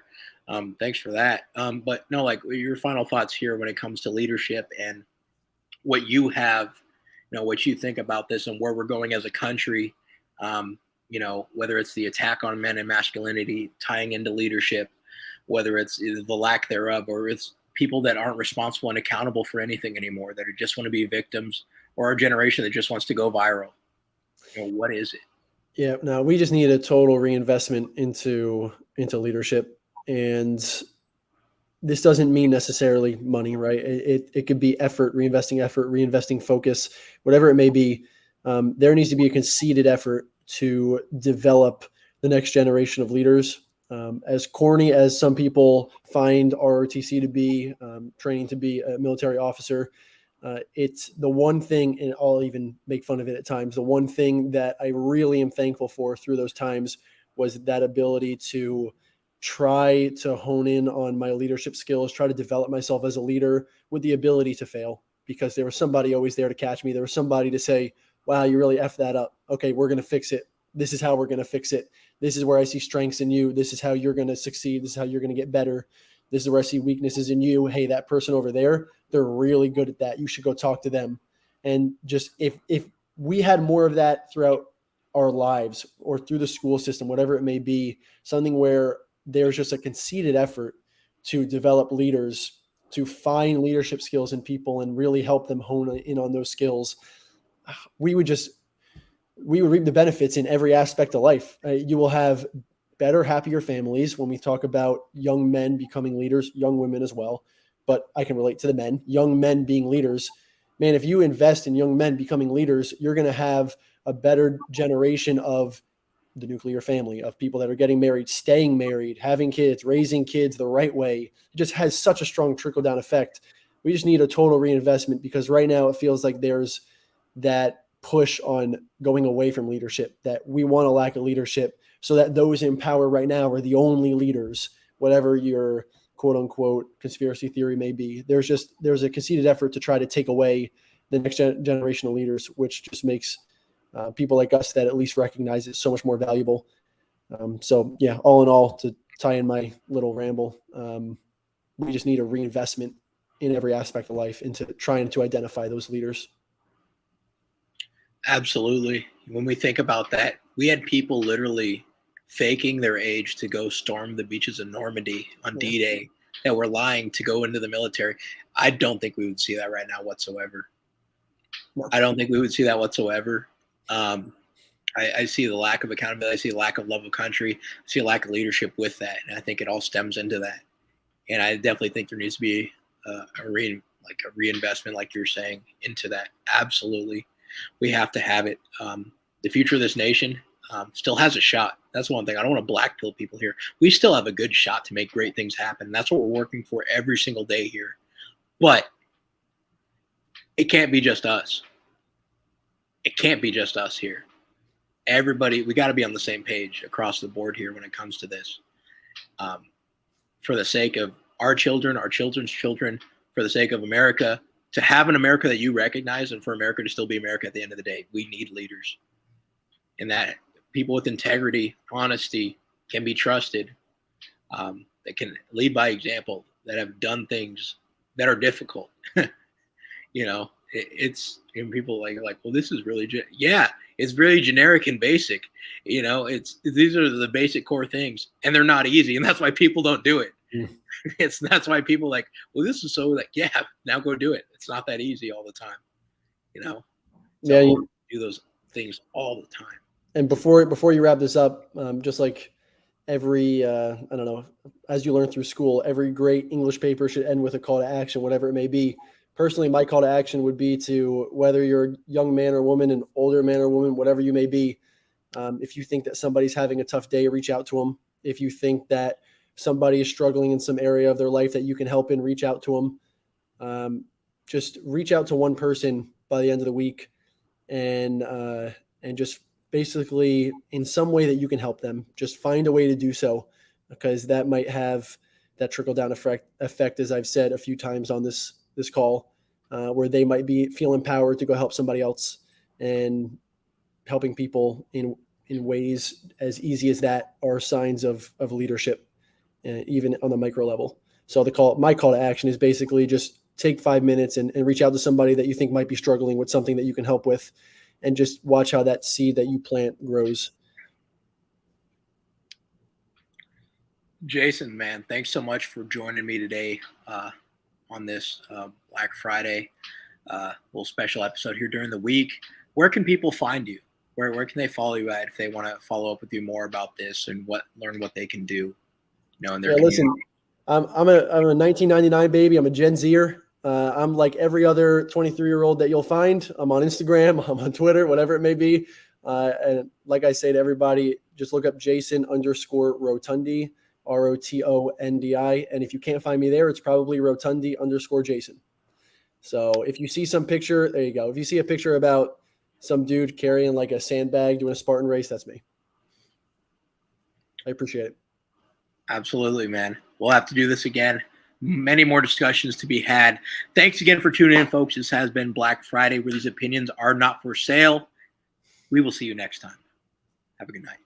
Thanks for that. But no, like your final thoughts here when it comes to leadership and what you have, what you think about this and where we're going as a country. Whether it's the attack on men and masculinity tying into leadership, whether it's the lack thereof, or it's people that aren't responsible and accountable for anything anymore, that are just want to be victims, or a generation that just wants to go viral. What is it? Yeah, no, we just need a total reinvestment into leadership, and this doesn't mean necessarily money, right? It could be effort, reinvesting focus, whatever it may be. There needs to be a conceited effort to develop the next generation of leaders. As corny as some people find ROTC to be, training to be a military officer, it's the one thing, and I'll even make fun of it at times, the one thing that I really am thankful for through those times was that ability to try to hone in on my leadership skills, try to develop myself as a leader with the ability to fail, because there was somebody always there to catch me. There was somebody to say, wow, you really effed that up. Okay, we're going to fix it. This is how we're going to fix it. This is where I see strengths in you. This is how you're going to succeed. This is how you're going to get better. This is where I see weaknesses in you. Hey, that person over there, they're really good at that. You should go talk to them. And just if we had more of that throughout our lives or through the school system, whatever it may be, something where there's just a conceited effort to develop leaders, to find leadership skills in people and really help them hone in on those skills, we would reap the benefits in every aspect of life. You will have better, happier families when we talk about young men becoming leaders, young women as well. But I can relate to the men, young men being leaders. Man, if you invest in young men becoming leaders, you're going to have a better generation of the nuclear family, of people that are getting married, staying married, having kids, raising kids the right way. It just has such a strong trickle-down effect. We just need a total reinvestment, because right now it feels like there's that push on going away from leadership, that we want a lack of leadership so that those in power right now are the only leaders, whatever your quote unquote conspiracy theory may be. There's a conceited effort to try to take away the next generation of leaders, which just makes people like us that at least recognize it so much more valuable. So yeah, all in all, to tie in my little ramble, we just need a reinvestment in every aspect of life into trying to identify those leaders. Absolutely. When we think about that, we had people literally faking their age to go storm the beaches of Normandy on D-Day that were lying to go into the military. I don't think we would see that right now whatsoever. No. I don't think we would see that whatsoever. I see the lack of accountability. I see a lack of love of country. I see a lack of leadership with that. And I think it all stems into that. And I definitely think there needs to be a reinvestment, like you're saying, into that. Absolutely. We have to have it. The future of this nation still has a shot. That's one thing. I don't want to blackpill people here. We still have a good shot to make great things happen. That's what we're working for every single day here. But it can't be just us. It can't be just us here. Everybody, we got to be on the same page across the board here when it comes to this. For the sake of our children, our children's children, for the sake of America, to have an America that you recognize, and for America to still be America at the end of the day, we need leaders. And that people with integrity, honesty, can be trusted, that can lead by example, that have done things that are difficult. It's and people like, well, this is really, it's really generic and basic. These are the basic core things, and they're not easy. And that's why people don't do it. That's why people like, well, this is so like, now go do it. It's not that easy all the time. So you do those things all the time. And before you wrap this up, just like every, I don't know, as you learn through school, every great English paper should end with a call to action, whatever it may be. Personally, my call to action would be to, whether you're a young man or woman, an older man or woman, whatever you may be, if you think that somebody's having a tough day, reach out to them. If you think that somebody is struggling in some area of their life that you can help in, reach out to them. Just reach out to one person by the end of the week, and just basically in some way that you can help them. Just find a way to do so, because that might have that trickle down effect, as I've said a few times on this call, where they might feel empowered to go help somebody else. And helping people in ways as easy as that are signs of leadership. even on the micro level. So my call to action is basically just take 5 minutes and reach out to somebody that you think might be struggling with something that you can help with, and just watch how that seed that you plant grows. Jason, man, thanks so much for joining me today on this Black Friday little special episode here during the week. Where can people find you? Where can they follow you at if they want to follow up with you more about this and learn what they can do? In their community? Listen, I'm a 1999 baby. I'm a Gen Zer. I'm like every other 23-year-old that you'll find. I'm on Instagram. I'm on Twitter, whatever it may be. And like I say to everybody, just look up Jason_Rotondi, Rotondi. And if you can't find me there, it's probably Rotondi_Jason. So if you see some picture, there you go. If you see a picture about some dude carrying like a sandbag doing a Spartan race, that's me. I appreciate it. Absolutely, man. We'll have to do this again. Many more discussions to be had. Thanks again for tuning in, folks. This has been Black Friday, where these opinions are not for sale. We will see you next time. Have a good night.